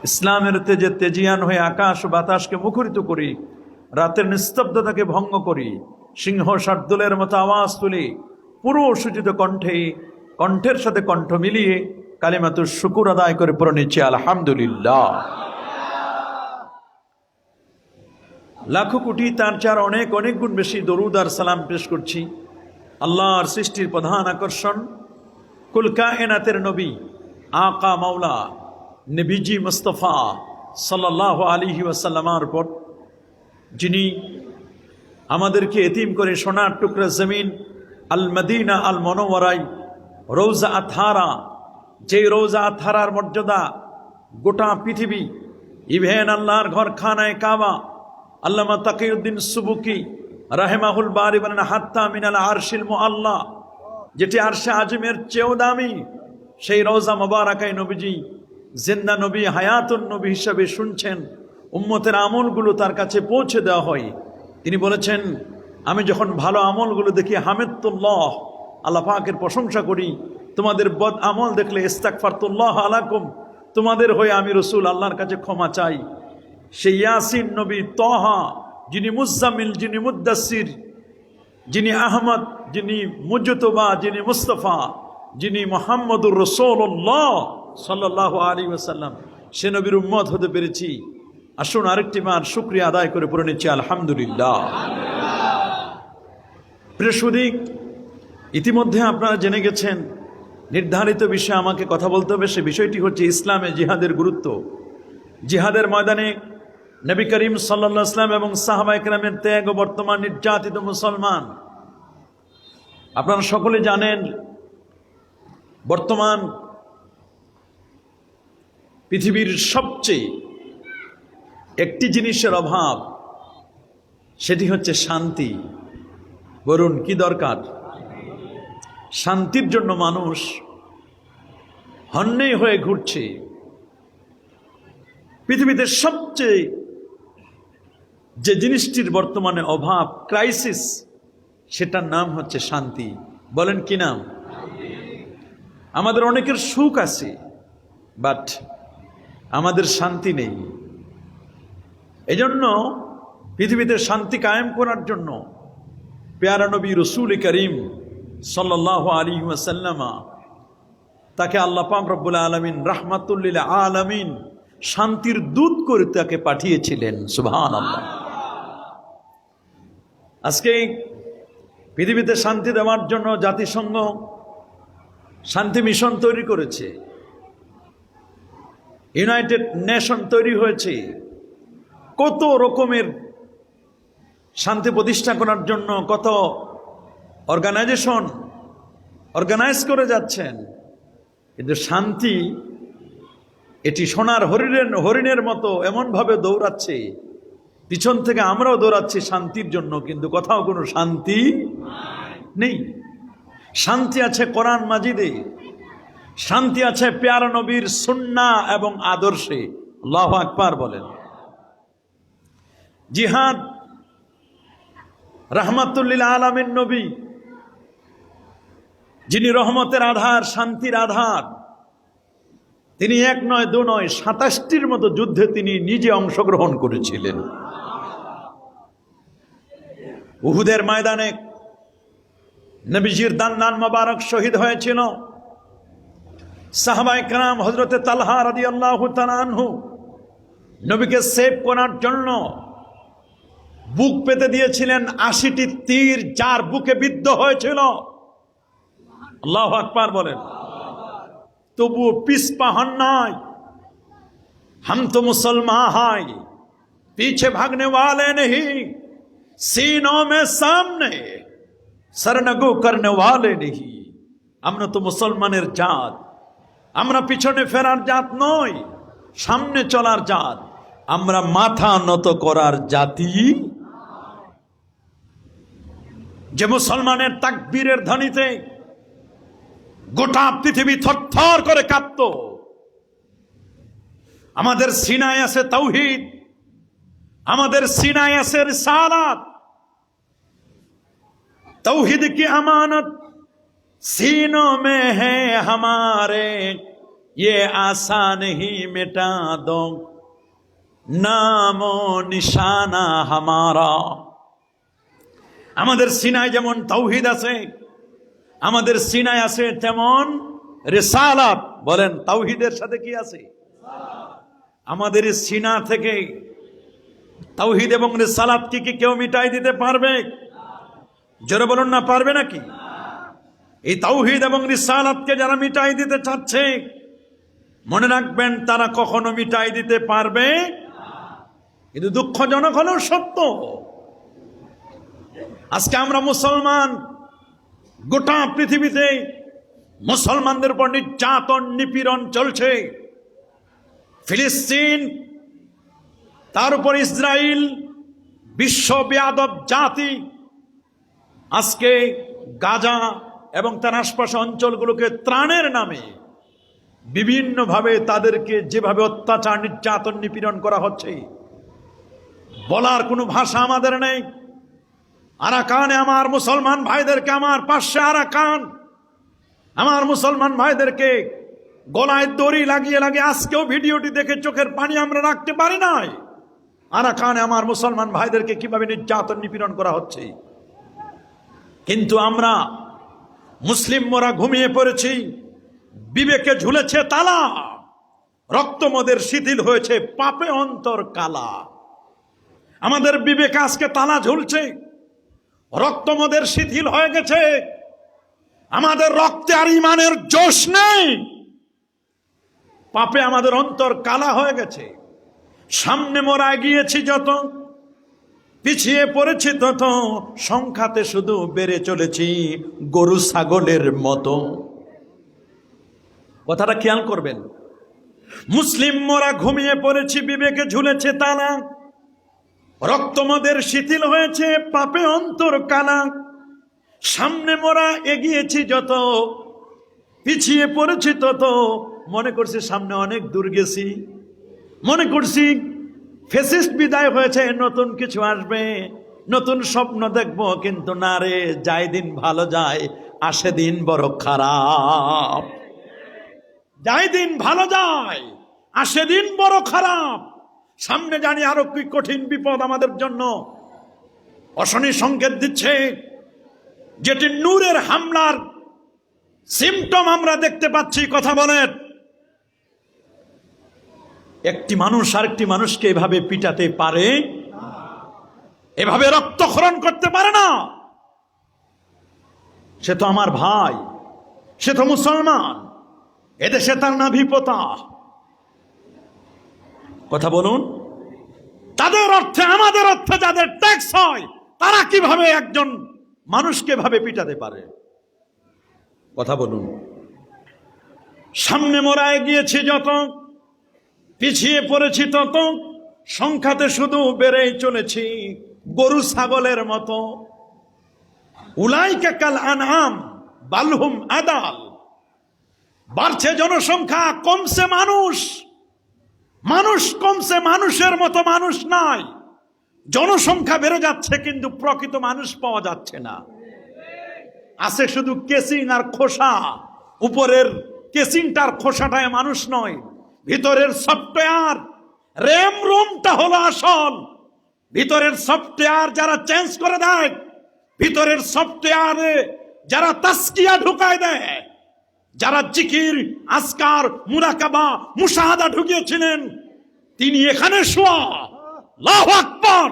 ইসলামের তেজে তেজিয়ান হয়ে আকাশ ও বাতাসকে মুখরিত করি, রাতের নিস্তব্ধতাকে ভঙ্গ করি, সিংহ শার্দুলের মতো আওয়াজ তুলি, পুরো সুচিত কণ্ঠের সাথে কণ্ঠ মিলিয়ে কালিমাতুর শুকুর আদায় করে পড়ে নিচ্ছি আলহামদুলিল্লাহ। লাখো কোটি তার চার অনেক অনেক গুণ বেশি দরুদ আর সালাম পেশ করছি আল্লাহর সৃষ্টির প্রধান আকর্ষণ কুল কায়নাতের নবী আকা মাওলা নবীজি মুস্তাফা সাল্লাল্লাহু আলাইহি ওয়াসাল্লামের উপর, যিনি আমাদেরকে এতিম করে সোনার টুকরা জমিন আল মদিনা আল মুনাওয়ারায় রওজা আতহারা, যে রওজা আতহারার মর্যাদা গোটা পৃথিবী, ইভেন আল্লাহর ঘর খানায় কাবা, আল্লামা তাকিউদ্দিন সুবুকি রাহেমাহুল বারি বলেন হাত্তা মিনাল আরশিল মুআল্লা, যেটি আরশে আজমের চেয়েও দামি, সেই রওজা মুবারাকায় নবীজি জিন্দা নবী হায়াতুন নবী হিসাবে শুনছেন, উম্মতের আমলগুলো তার কাছে পৌঁছে দেওয়া হয়। তিনি বলেছেন, আমি যখন ভালো আমলগুলো দেখি হামিদুল্লাহ, আল্লাহ পাকের প্রশংসা করি, তোমাদের বদ আমল দেখলে ইস্তাগফারতুল্লাহ আলাকুম, তোমাদের হয়ে আমি রসুল আল্লাহর কাছে ক্ষমা চাই। সেই ইয়াসিন নবী, তহা, যিনি মুজাম্মিল, যিনি মুদ্দাসির, যিনি আহমদ, যিনি মুজতবা, যিনি মুস্তফা, যিনি মুহাম্মদুর রাসূলুল্লাহ সাল্লাল্লাহু আলাইহি ওয়াসাল্লাম, সে নবীর উম্মত হতে পেরেছি। আসুন আরেকটি বার শুকরিয়া আদায় করে পড়ে নিচ্ছি আলহামদুলিল্লাহ। প্রিয় সুধী, ইতিমধ্যে আপনারা জেনে গেছেন নির্ধারিত বিষয়ে আমাকে কথা বলতে হবে। সে বিষয়টি হচ্ছে ইসলামে জিহাদের গুরুত্ব। জিহাদের ময়দানে নবী করিম সাল্লাল্লাহু আলাইহি ওয়াসাল্লাম এবং সাহাবায়ে কেরামের ত্যাগ ও বর্তমান নির্যাতিত মুসলমান। আপনারা সকলে জানেন, বর্তমান পৃথিবীর সবচেয়ে একটি জিনিসের অভাব, সেটি হচ্ছে শান্তি। বলুন কি দরকার? শান্তির জন্য মানুষ হন্যে হয়ে ঘুরছে। পৃথিবীতে সবচেয়ে যে জিনিসটির বর্তমানে অভাব, ক্রাইসিস, সেটার নাম হচ্ছে শান্তি। বলেন কি নাম? আমাদের অনেকের সুখ আছে, বাট আমাদের শান্তি নেই। এজন্য পৃথিবীতে শান্তি কায়েম করার জন্য প্যারা নবী রসূল করিম সাল্লাল্লাহু আলাইহি ওয়াসাল্লাম, তাকে আল্লাহ পাক রব্বুল আলামিন রাহমাতুল লিল আলামিন শান্তির দূত করে তাকে পাঠিয়েছিলেন। সুবহানাল্লাহ। আজকে পৃথিবীতে শান্তি দেওয়ার জন্য জাতিসংঘ শান্তি মিশন তৈরি করেছে, ইউনাইটেড নেশন তৈরি হয়েছে। কত রকমের শান্তি প্রতিষ্ঠা করার জন্য কত অর্গানাইজেশন অর্গানাইজ করে যাচ্ছেন, কিন্তু শান্তি এটি সোনার হরিণের মতো এমনভাবে দৌড়াচ্ছে, পিছন থেকে আমরাও দৌড়াচ্ছি শান্তির জন্য, কিন্তু কোথাও কোনো শান্তি নেই। শান্তি আছে কোরআন মাজিদে, শান্তি আছে প্যারা নবীর সুন্নাহ এবং আদর্শে। আল্লাহু আকবার বলেন। জিহাদ রাহমাতুল লিল আলামিন নবী, যিনি রহমতের আধার, শান্তির আধার, তিনি এক নয় দু নয় ২৭টির মতো যুদ্ধে তিনি নিজে অংশগ্রহণ করেছিলেন। উহুদের ময়দানে নবীজির দান্নান মোবারক শহীদ হয়েছিল। সাহাবায়ে কেরাম হযরতে তালহা রাদিয়াল্লাহু তাআলা আনহু নবীকে সেভ করার জন্য বুক পেতে দিয়েছিলেন ৮০টি তীর, যার বুকে বিদ্ধ হয়েছিল। আল্লাহু আকবার বলেন। তবুও পিছপা হন নাই। हम तो मुसलमान हैं, पीछे भागने वाले नहीं, सीनों में सामने सरनगो करने वाले नहीं। আমরা তো মুসলমানের জাত, আমরা পিছনে ফেরার জাত নই, সামনে চলার জাত। আমরা মাথা নত করার জাতি। যে মুসলমানের তাকবীরের ধ্বনিতে গোটা পৃথিবী থরথর করে কাঁপত। আমাদের সিনায় আছে তাওহীদ, আমাদের সিনায় আছে রিসালাত। तौहीद की अमानत सीनों में है हमारे, ये आसा नहीं मिटा दो नामो निशाना हमारा। আমাদের সিনায় যেমন তাওহীদ আছে, আমাদের সিনায় আছে তেমন রিসালাত। বলেন তাওহীদের সাথে কি আছে? আমাদের সিনা থেকে তাওহীদ এবং রিসালাত কি কেউ মিটাই দিতে পারবে? জোরে বলুন না, পারবে নাকি? এই তাওহীদ এবং রিসালাতকে যারা মিটাই দিতে চাচ্ছে, মনে রাখবেন তারা কখনো মিটাই দিতে পারবে। কিন্তু দুঃখজনক হলেও সত্য, আজকে আমরা মুসলমান, গোটা পৃথিবীতে মুসলমানদের উপর নির্যাতন নিপীড়ন চলছে। ফিলিস্তিন, তার উপর ইসরায়েল, বিশ্ব বেয়াদব জাতি আজকে গাজা এবং তার আশপাশ অঞ্চলগুলোকে ত্রাণের নামে বিভিন্নভাবে তাদেরকে যেভাবে অত্যাচার নির্যাতন নিপীড়ন করা হচ্ছে, বলার কোনো ভাষা আমাদের নেই। আরাকানে আমার মুসলমান ভাইদেরকে, আমার পাশে আরাকান, আমার মুসলমান ভাইদেরকে গলায় দড়ি লাগিয়ে লাগিয়ে আজকেও ভিডিওটি দেখে চোখের পানি আমরা রাখতে পারি নাই। আরাকানে আমার মুসলমান ভাইদেরকে কিভাবে নির্যাতন নিপীড়ন করা হচ্ছে। কিন্তু আমরা মুসলিমরা ঘুমিয়ে পড়েছি, বিবেকে ঝুলেছে তালা, রক্তমদের শিথিল হয়েছে পাপে অন্তর কালা। আমাদের বিবেকে আজকে তালা ঝুলছে, রক্তমদের শিথিল হয়ে গেছে, আমাদের রক্তে আর ইমানের জোশ নেই, পাপে আমাদের অন্তর কালা হয়ে গেছে। সামনে মোরা এগিয়েছি যত, পিছিয়ে পড়েছি তত, সংখ্যাতে শুধু বেড়ে চলেছি গরু ছাগলের মতো। কথাটা খেয়াল করবেন। মুসলিম মোরা ঘুমিয়ে পড়েছি, বিবেকে ঝুলেছে তালা, রক্তমদের শিথিল হয়েছে পাপে অন্তর কালা। সামনে মোরা এগিয়েছি যত, পিছিয়ে পড়েছি তত, মনে করছি সামনে অনেক দূর গেছি, মনে করছি ফ্যাসিস্ট বিদায় হয়েছে, নতুন কিছু আসবে, নতুন স্বপ্ন দেখবো। কিন্তু না রে, যায় দিন ভালো যায়, আসে দিন বড় খারাপ। যায় দিন ভালো যায়, আসে দিন বড় খারাপ। সামনে জানি আরো কি কঠিন বিপদ আমাদের জন্য অশনি সংকেত দিচ্ছে, যেটি নূরের হামলার সিমটম আমরা দেখতে পাচ্ছি। কথা বলেন, একটি মানুষ আরেকটি মানুষকে এভাবে পিটাতে পারে, এভাবে রক্তক্ষরণ করতে পারে না। সে তো আমার ভাই, সে তো মুসলমান, এদেশে তার নাভিপোতা। কথা বলুন, তাদের অর্থে আমাদের অর্থে যাদের ট্যাক্স হয়, তারা কিভাবে একজন মানুষকে ভাবে পিটাতে পারে? কথা বলুন। সামনে মোরা এগিয়েছি যত, পিছিয়ে পড়েছি তত, সংখ্যাতে শুধু বেড়েই চলেছি গরু ছাগলের মতো। উলাইকা কাল আনআম বালহুম আদাল। বাড়ছে জনসংখ্যা, কমছে মানুষ, মানুষ কমছে, মানুষের মতো মানুষ নাই। জনসংখ্যা বেড়ে যাচ্ছে কিন্তু প্রকৃত মানুষ পাওয়া যাচ্ছে না। আছে শুধু কেসিং আর খোসা, উপরের কেসিংটার খোসাটায় মানুষ নয়, ভিতরের সফটওয়্যার র্যাম রোমটা হলো আসল। ভিতরের সফটওয়্যার যারা চেঞ্জ করে দেয়, ভিতরের সফটওয়্যারে যারা তাসকিয়া ঢুকায় দেয়, যারা জিকির আজকার মুরাকাবা মুশাহাদা ঢুকিয়েছিলেন, তিনি এখানে শোয়া। আল্লাহু আকবার।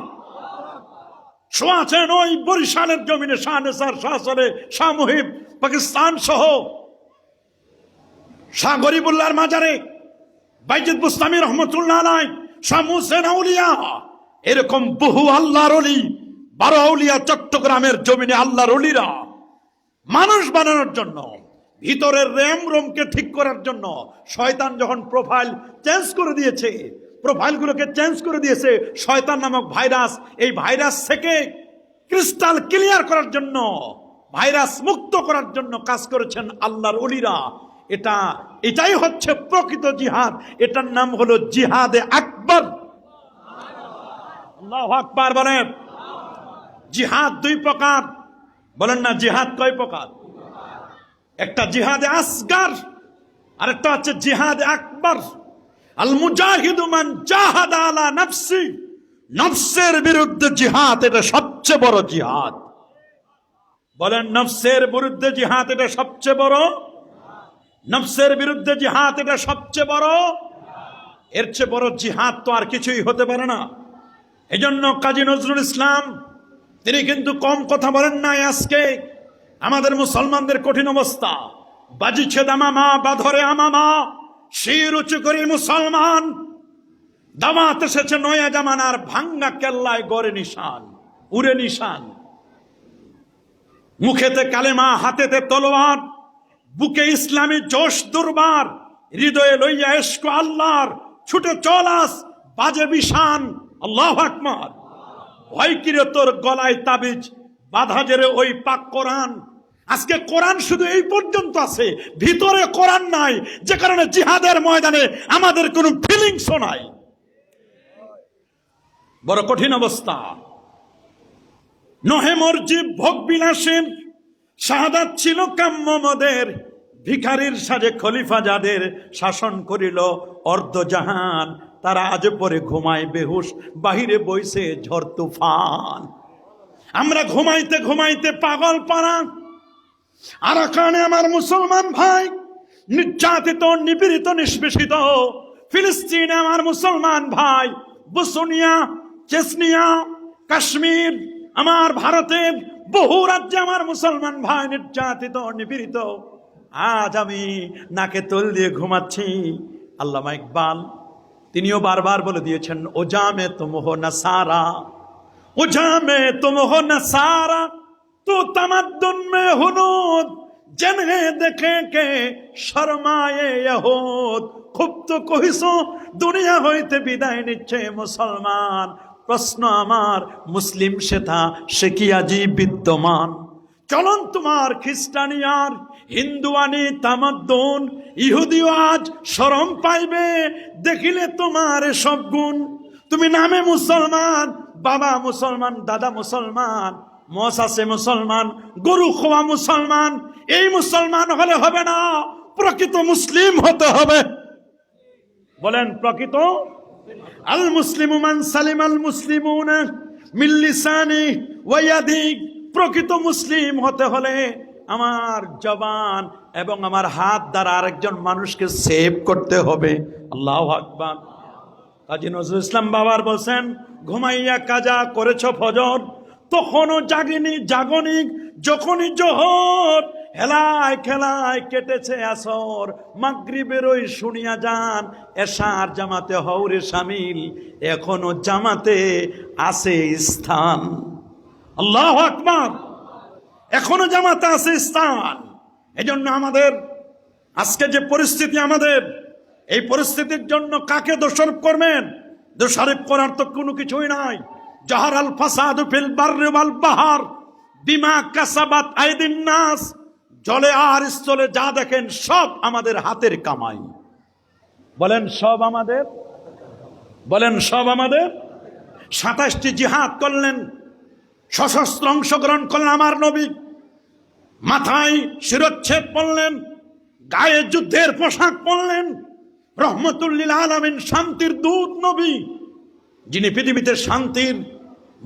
শোয়া আছেন ওই বরিশালের জমিনে, শাহ নেসার, শাহ সরে, শাহ মুহিব, পাকিস্তান সহ, শাহ গরিবুল্লাহর মাজারে, বাইজিদ বুস্তামি রহমতুল্লাহ আলাইহি, শাহ মুহসিন আউলিয়া, এরকম বহু আল্লাহর ওলি, 12 আউলিয়া চট্টগ্রামের জমিনে আল্লাহর ওলিরা মানুষ বানানোর জন্য, ভিতরের র্যাম রোমকে ঠিক করার জন্য শয়তান যখন প্রোফাইল চেঞ্জ করে দিয়েছে, প্রোফাইলগুলোকে চেঞ্জ করে দিয়েছে শয়তান নামক ভাইরাস, এই ভাইরাস থেকে ক্রিস্টাল ক্লিয়ার করার জন্য, ভাইরাস মুক্ত করার জন্য কাজ করেছেন আল্লাহর ওলিরা। এটাই হচ্ছে প্রকৃত জিহাদ। এটার নাম হলো জিহাদে আকবর। আল্লাহু আকবার বলেন। জিহাদ 2 প্রকার, বলেন না জিহাদ কয় প্রকার? একটা জিহাদে আসগার, আরেকটা হচ্ছে জিহাদ আকবর, আল মুজাহিদু মান জাহাদা আলা নাফসি, নফসের বিরুদ্ধে জিহাদ, এটা সবচেয়ে বড় জিহাদ। বলেন নফসের বিরুদ্ধে জিহাদ এটা সবচেয়ে বড়, নফসের বিরুদ্ধে জিহাদ এটা সবচেয়ে বড়। এর চেয়ে বড় জিহাদ তো আর কিছুই হতে পারে না। এজন্য কাজী নজরুল ইসলাম তিনি কিন্তু কম কথা বলেন নাই। আজকে আমাদের মুসলমানদের কঠিন অবস্থা, বাজিছে দামামা বাধরে আমামা, শির উঁচু করি মুসলমান, দামাত এসেছে নয়া জামানার, ভাঙ্গা কেল্লায় গড়ে নিশান, উড়ে নিশান, মুখেতে কালেমা হাতেতে তলোয়ার, বুকে ইসলামী জোশ দুর্বার, হৃদয়ে লইয়া ইশক আল্লাহর, ছুটে চলাস বাজে বিশান, আল্লাহু আকবার। ভয় কিরে তোর গলায় তাবিজ, বাধা জেরে ওই পাক কোরআন। আজকে কোরআন শুধু এই পর্যন্ত আছে, ভিতরে কোরআন নাই, যে কারণে জিহাদের ময়দানে আমাদের কোনো ফিলিংসও নাই। বড় কঠিন অবস্থা। নহে মর্জিব ভোগ বিলাসের, শাহাদাত ছিল কাম্য মোদের, ভিখারির সাজে খলিফা যাদের, শাসন করিল অর্ধ জাহান, তারা আজ পরে ঘুমায় বেহুশ, বাহিরে বইছে ঝড় তুফান। আমরা ঘুমাইতে ঘুমাইতে পাগল পারা। আরাকানে আমার মুসলমান ভাই নির্যাতিত, নিপীড়িত, নিষ্পেষিত। ফিলিস্তিনে আমার মুসলমান ভাই, বসনিয়া, চেচনিয়া, কাশ্মীর, আমার ভারতের বহু রাজ্যে আমার মুসলমান ভাই নির্যাতিত, নিপীড়িত। আজ আমি নাকে তোল দিয়ে ঘুমাচ্ছি। আল্লামা ইকবাল তিনিও বারবার বলে দিয়েছেন, ও জামে তুম হো নাসারা, ও জামে তুম হো নাসারা, তো তামাদ্দুন মে হুনুদ, জেনে দেখে কে শর্মায়ে ইহুদ। খুব তো কহিছো দুনিয়া হইতে বিদায় নিচ্ছে মুসলমান, প্রশ্ন আমার মুসলিম সেথা সে কি আজি বিদ্যমান। চলন তোমার খ্রিস্টানিয়ার, হিন্দুয়ানি তামাদ্দুন, ইহুদিও আজ শরম পাইবে দেখিলে তোমার সব গুণ। তুমি নামে মুসলমান, বাবা মুসলমান, দাদা মুসলমান, মশাসে মুসলমান, গরু খোয়া মুসলমান। এই মুসলমান হলে হবে না, প্রকৃত মুসলিম হতে হবে। বলেন প্রকৃত আল মুসলিমু মান সালিম আল মুসলিমুনা মিন লিসানি ওয়া ইয়াদি। প্রকৃত মুসলিম হতে হলে আমার জবান এবং আমার হাত দ্বারা আরেকজন মানুষকে সেভ করতে হবে। আল্লাহু আকবার। কাজী নজরুল ইসলাম বাবার বলছেন, ঘুমাইয়া কাজা করেছ ফজর, তখনও জাগিনি জাগনি যখনই জোহর, হেলায় খেলায় কেটেছে আসর, মাগরিবের ওই শুনিয়া যান, এশার জামাতে হওরে শামিল, এখনো জামাতে আছে স্থান। আল্লাহু আকবার। এখনো জামাতে আছে স্থান। এজন্য আমাদের আজকে যে পরিস্থিতি, আমাদের এই পরিস্থিতির জন্য কাকে দোষারোপ করবেন? দোষারোপ করার তো কোনো কিছুই নাই। জাহারাল ফাসাদু ফিল বাররি ওয়াল বাহর বিমা কাসাবাত আইদিন নাস। জলে আর স্থলে যা দেখেন সব আমাদের হাতের কামাই। বলেন সব আমাদের, বলেন সব আমাদের। ২৭টি জিহাদ করলেন, সশস্ত্র অংশগ্রহণ করলেন আমার নবী, মাথায় শিরচ্ছেদ পরলেন, গায়ে যুদ্ধের পোশাক পরলেন। রহমতুল লিল আলামিন, শান্তির দূত নবী, যিনি পৃথিবীতে শান্তির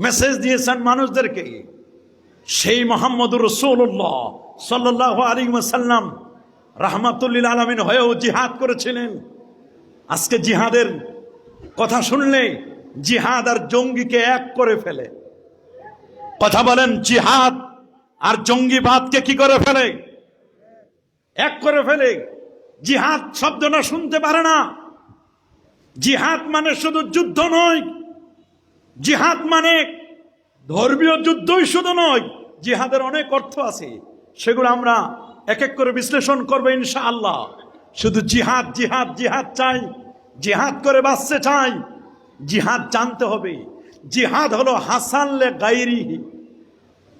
মেসেজ দিয়েছেন মানুষদেরকে, সেই মুহাম্মদুর রাসূলুল্লাহ সাল্লাল্লাহু আলাইহি ওয়াসাল্লাম রহমতুল লিল আলামিন হয়েও জিহাদ করেছিলেন। আজকে জিহাদের কথা শুনলে জিহাদ আর জঙ্গিকে এক করে ফেলে। কথা বলেন, জিহাদ আর জঙ্গিবাদকে কি করে ফেলে? এক করে ফেলে। জিহাদ শব্দটা শুনতে পারে না। জিহাদ মানে শুধু যুদ্ধ নয়, জিহাদ মানে ধর্মীয় যুদ্ধই শুধু নয়, জিহাদের অনেক অর্থ আছে, সেগুলো আমরা এক এক করে বিশ্লেষণ করবো ইনশাআল্লাহ। শুধু জিহাদ জিহাদ জিহাদ চাই, জিহাদ করে বাঁচতে চাই, জিহাদ জানতে হবে। জিহাদ হলো হাসানলে গায়রিহি।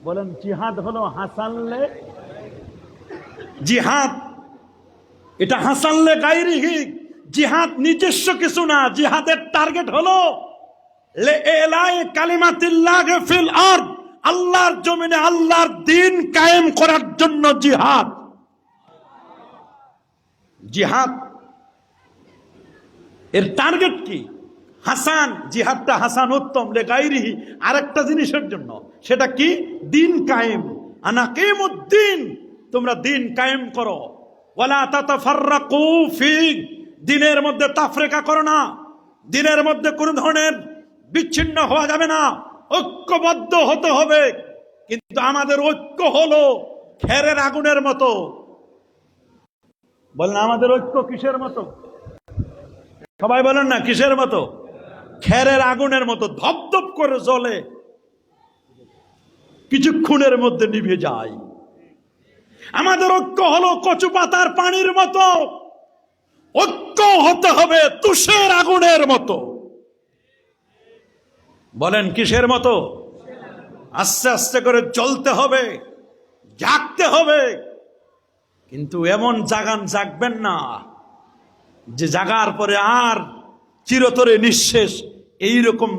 বলেন জিহাদ হলো হাসানলে, জিহাদ এটা হাসানলে গায়রিহি। জিহাদ নিজস্ব কিছু না, জিহাদের টার্গেট হলো লিইলায়ে কালিমাতিল্লাহ ফিল আরদ, আল্লাহর জমিনে আল্লাহর দ্বীন কায়েম করার জন্য জিহাদ। জিহাদ এর টার্গেট কি? হাসান, জিহাদটা হাসান উত্তম লে গায়রিহি, আরেকটা জিনিসের জন্য। সেটা কি? দিন কায়েম। আনা কিমুদ্দিন, তোমরা দিন কায়েম করো। ওয়ালা তাতাফাররাকু ফি, দিনের মধ্যে তাফরিকা করো না, দিনের মধ্যে কোন ধরনের বিচ্ছিন্ন হওয়া যাবে না, ঐক্যবদ্ধ হতে হবে। কিন্তু আমাদের ঐক্য হলো খেরের আগুনের মতো। বলেন আমাদের ঐক্য কিসের মতো? সবাই বলেন না, কিসের মতো? খেরের আগুনের মতো, ধপধপ করে জ্বলে, কিছুক্ষণের মধ্যে নিভে যায়। আমাদের ঐক্য হলো কচু পাতার পানির মতো, ঐক্য হতে হবে তুষের আগুনের মতো। বলেন কিসের মতো? আস্তে আস্তে করে জ্বলতে হবে, জাগতে হবে। কিন্তু এমন জাগবেন না যে জাগার পরে আর চিরতরে নিঃশেষ। এইরকম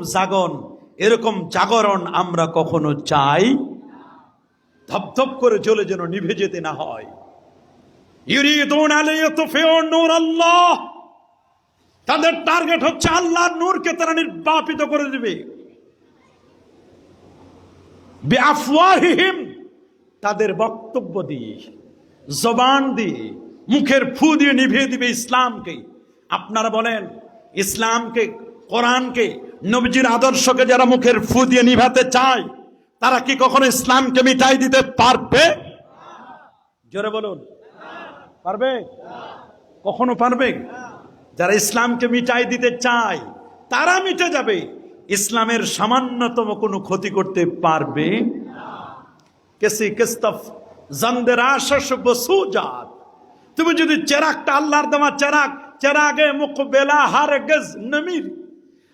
এরকম জাগরণ আমরা কখনো চাই। ধপধপ করে জ্বলে যেন নিভে যেতে না হয়। ইউরিদুনা লিইউতফিউ নূরাল্লাহ, তাদের টার্গেট হচ্ছে আল্লাহর নূরকে তারা নির্বাপিত করে দিবে। বিআফওয়াহিহিম, তাদের বক্তব্য দিয়ে, জবান দিয়ে, মুখের ফু দিয়ে নিভিয়ে দিবে ইসলামকে। আপনারা বলেন, ইসলামকে, কোরআনকে, নবীজির আদর্শকে যারা মুখের ফু দিয়ে নিভাতে চায়, তারা কি কখনো ইসলামকে মিটাই দিতে পারবে? জোরে বলুন, পারবে? কখনো পারবে? যারা ইসলামকে মিটাই দিতে চায় তারা মিটে যাবে, ইসলামের সামান্যতম কোনো ক্ষতি করতে পারবে। কেসি কিস্তফ জন্দেরাশস বসুজাত, তুমি যদি চেরাগটা, আল্লাহর দেওয়া চেরাগে মুকবেলা হারগিজ নমির,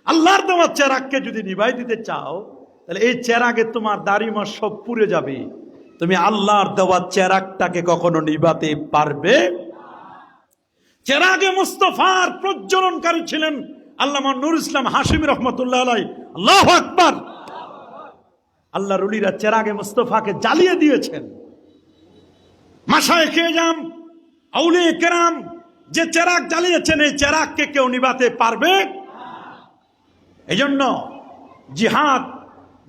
আল্লাহর দেওয়া চেরাগকে যদি নিভাই দিতে চাও, তাহলে এই চেরাগে তোমার দাড়ি মাস সব পুড়ে যাবে। তুমি আল্লাহর দেওয়া চেরাগটাকে কখনো নিভাতে পারবে? চেরাগে মুস্তফার প্রজ্বলনকারী ছিলেন আল্লামা নূর ইসলাম হাশিমি রহমতুল্লাহ আলাইহি। আল্লাহু আকবার। আল্লাহর ওলিরা চেরাগে মুস্তফাকে জ্বালিয়ে দিয়েছেন। মাশায়েখে ইজাম, আউলিয়া কেরাম যে চেরাগ জ্বালিয়েছেন, এই চেরাগকে কেউ নিভাতে পারবে? এজন্য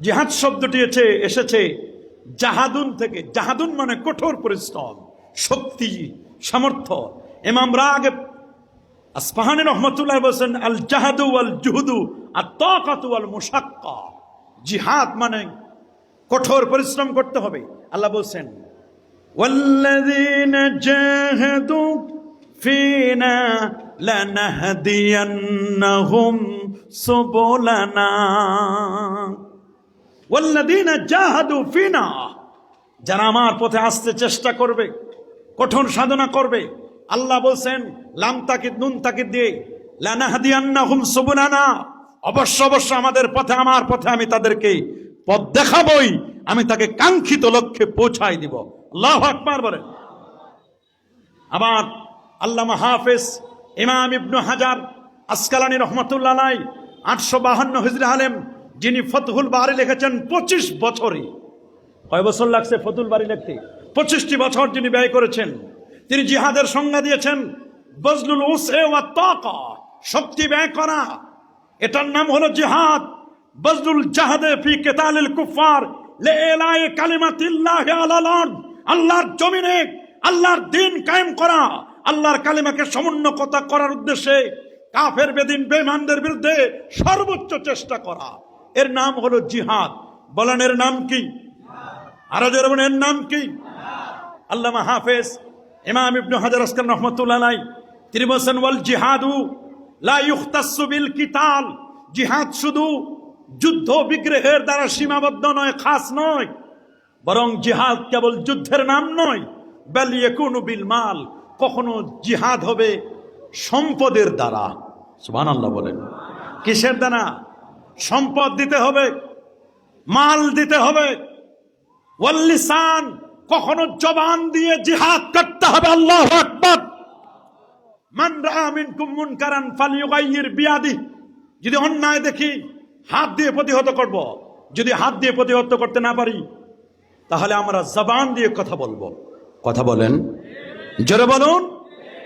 জিহাদ শব্দটি এসেছে জাহাদুন থেকে। জাহাদুন মানে কঠোর পরিশ্রম, শক্তি, সামর্থ্য। ইমাম রাগিব আসফাহানী রহমতুল্লাহ বলেছেন, আল জাহাদু ওয়াল জুহুদু আত-তাকাতু ওয়াল মুশাক্কা। জিহাদ মানে কঠোর পরিশ্রম করতে হবে। আল্লাহ বলেন, ওয়াল্লাযীনা জাহাদু ফিনা লানাহদিয়ান্নাহুম সুবুলানা। ওয়াল্লাযীনা জাহাদু ফিনা, যারা আমার পথে আসতে চেষ্টা করবে, কঠোর সাধনা করবে। আল্লাহ বলছেন লাম তাকিদ, নুন তাকিদ দিয়ে, লানাহদিয়ান্নাহুম সুবুলানা, অবশ্য অবশ্য আমাদের পথে, আমার পথে আমি তাদেরকে পথ দেখাবই, আমি তাকে কাঙ্ক্ষিত লক্ষ্যে পৌঁছাই দিব। আল্লাহু আকবার বলেন। আবার আল্লামা হাফেজ ইমাম ইবনু হাজার আসকালানী রহমতুল্লাহ আলাইহি 852 হিজরি আলেম, যিনি ফতহুল বারি লিখেছেন 25 বছরে। কয় বছর লাগছে ফতহুল বারি লিখতে? 25টি বছর যিনি ব্যয় করেছেন। তিনি জিহাদের সংজ্ঞা দিয়েছেন বজলুল উসএ ওয়া তাকা, শক্তি ব্যয় করা, এটার নাম হলো জিহাদ। বজলুল জাহাদে ফি কিতালিল কুফার লিইলাই কালিমাতিল্লাহি আলাল আরদ, আল্লাহর জমিনে আল্লাহর দ্বীন কায়েম করা, আল্লাহর কালিমাকে সমুন্নত করার উদ্দেশ্যে কাফের বেদিন বেঈমানদের বিরুদ্ধে সর্বোচ্চ চেষ্টা করা, এর নাম হলো জিহাদ। বলেন এর নাম কি? আরো জোরে বলেন এর নাম কি? আল্লামা হাফেজ ইমাম ইবনু হাজার আসকালানী রহমাতুল্লাহ আলাইহি তিনি বলেন, ওয়াল জিহাদু লা ইখতাসু বিল কিতাল, জিহাদ শুধু যুদ্ধ বিগ্রহের দ্বারা সীমাবদ্ধ নয়, খাস নয়, বরং জিহাদ কেবল যুদ্ধের নাম নয়। বাল ইয়াকুনু বিল মাল, কখনো জিহাদ হবে সম্পদের দ্বারা। সুবহানাল্লাহ বলেন। কিসের দ্বারা? সম্পদ দিতে হবে, মাল দিতে হবে। ওয়াল লিসান, কখনো জবান দিয়ে জিহাদ করতে হবে। আল্লাহু আকবার। মান রাআ মিনকুম মুনকারান ফালইউগাইয়ির বিয়াদিহি, যদি অন্যায় দেখি হাত দিয়ে প্রতিহত করব। যদি হাত দিয়ে প্রতিহত করতে না পারি, তাহলে আমরা জবান দিয়ে কথা বলবো। কথা বলেন, জোরে বলুন।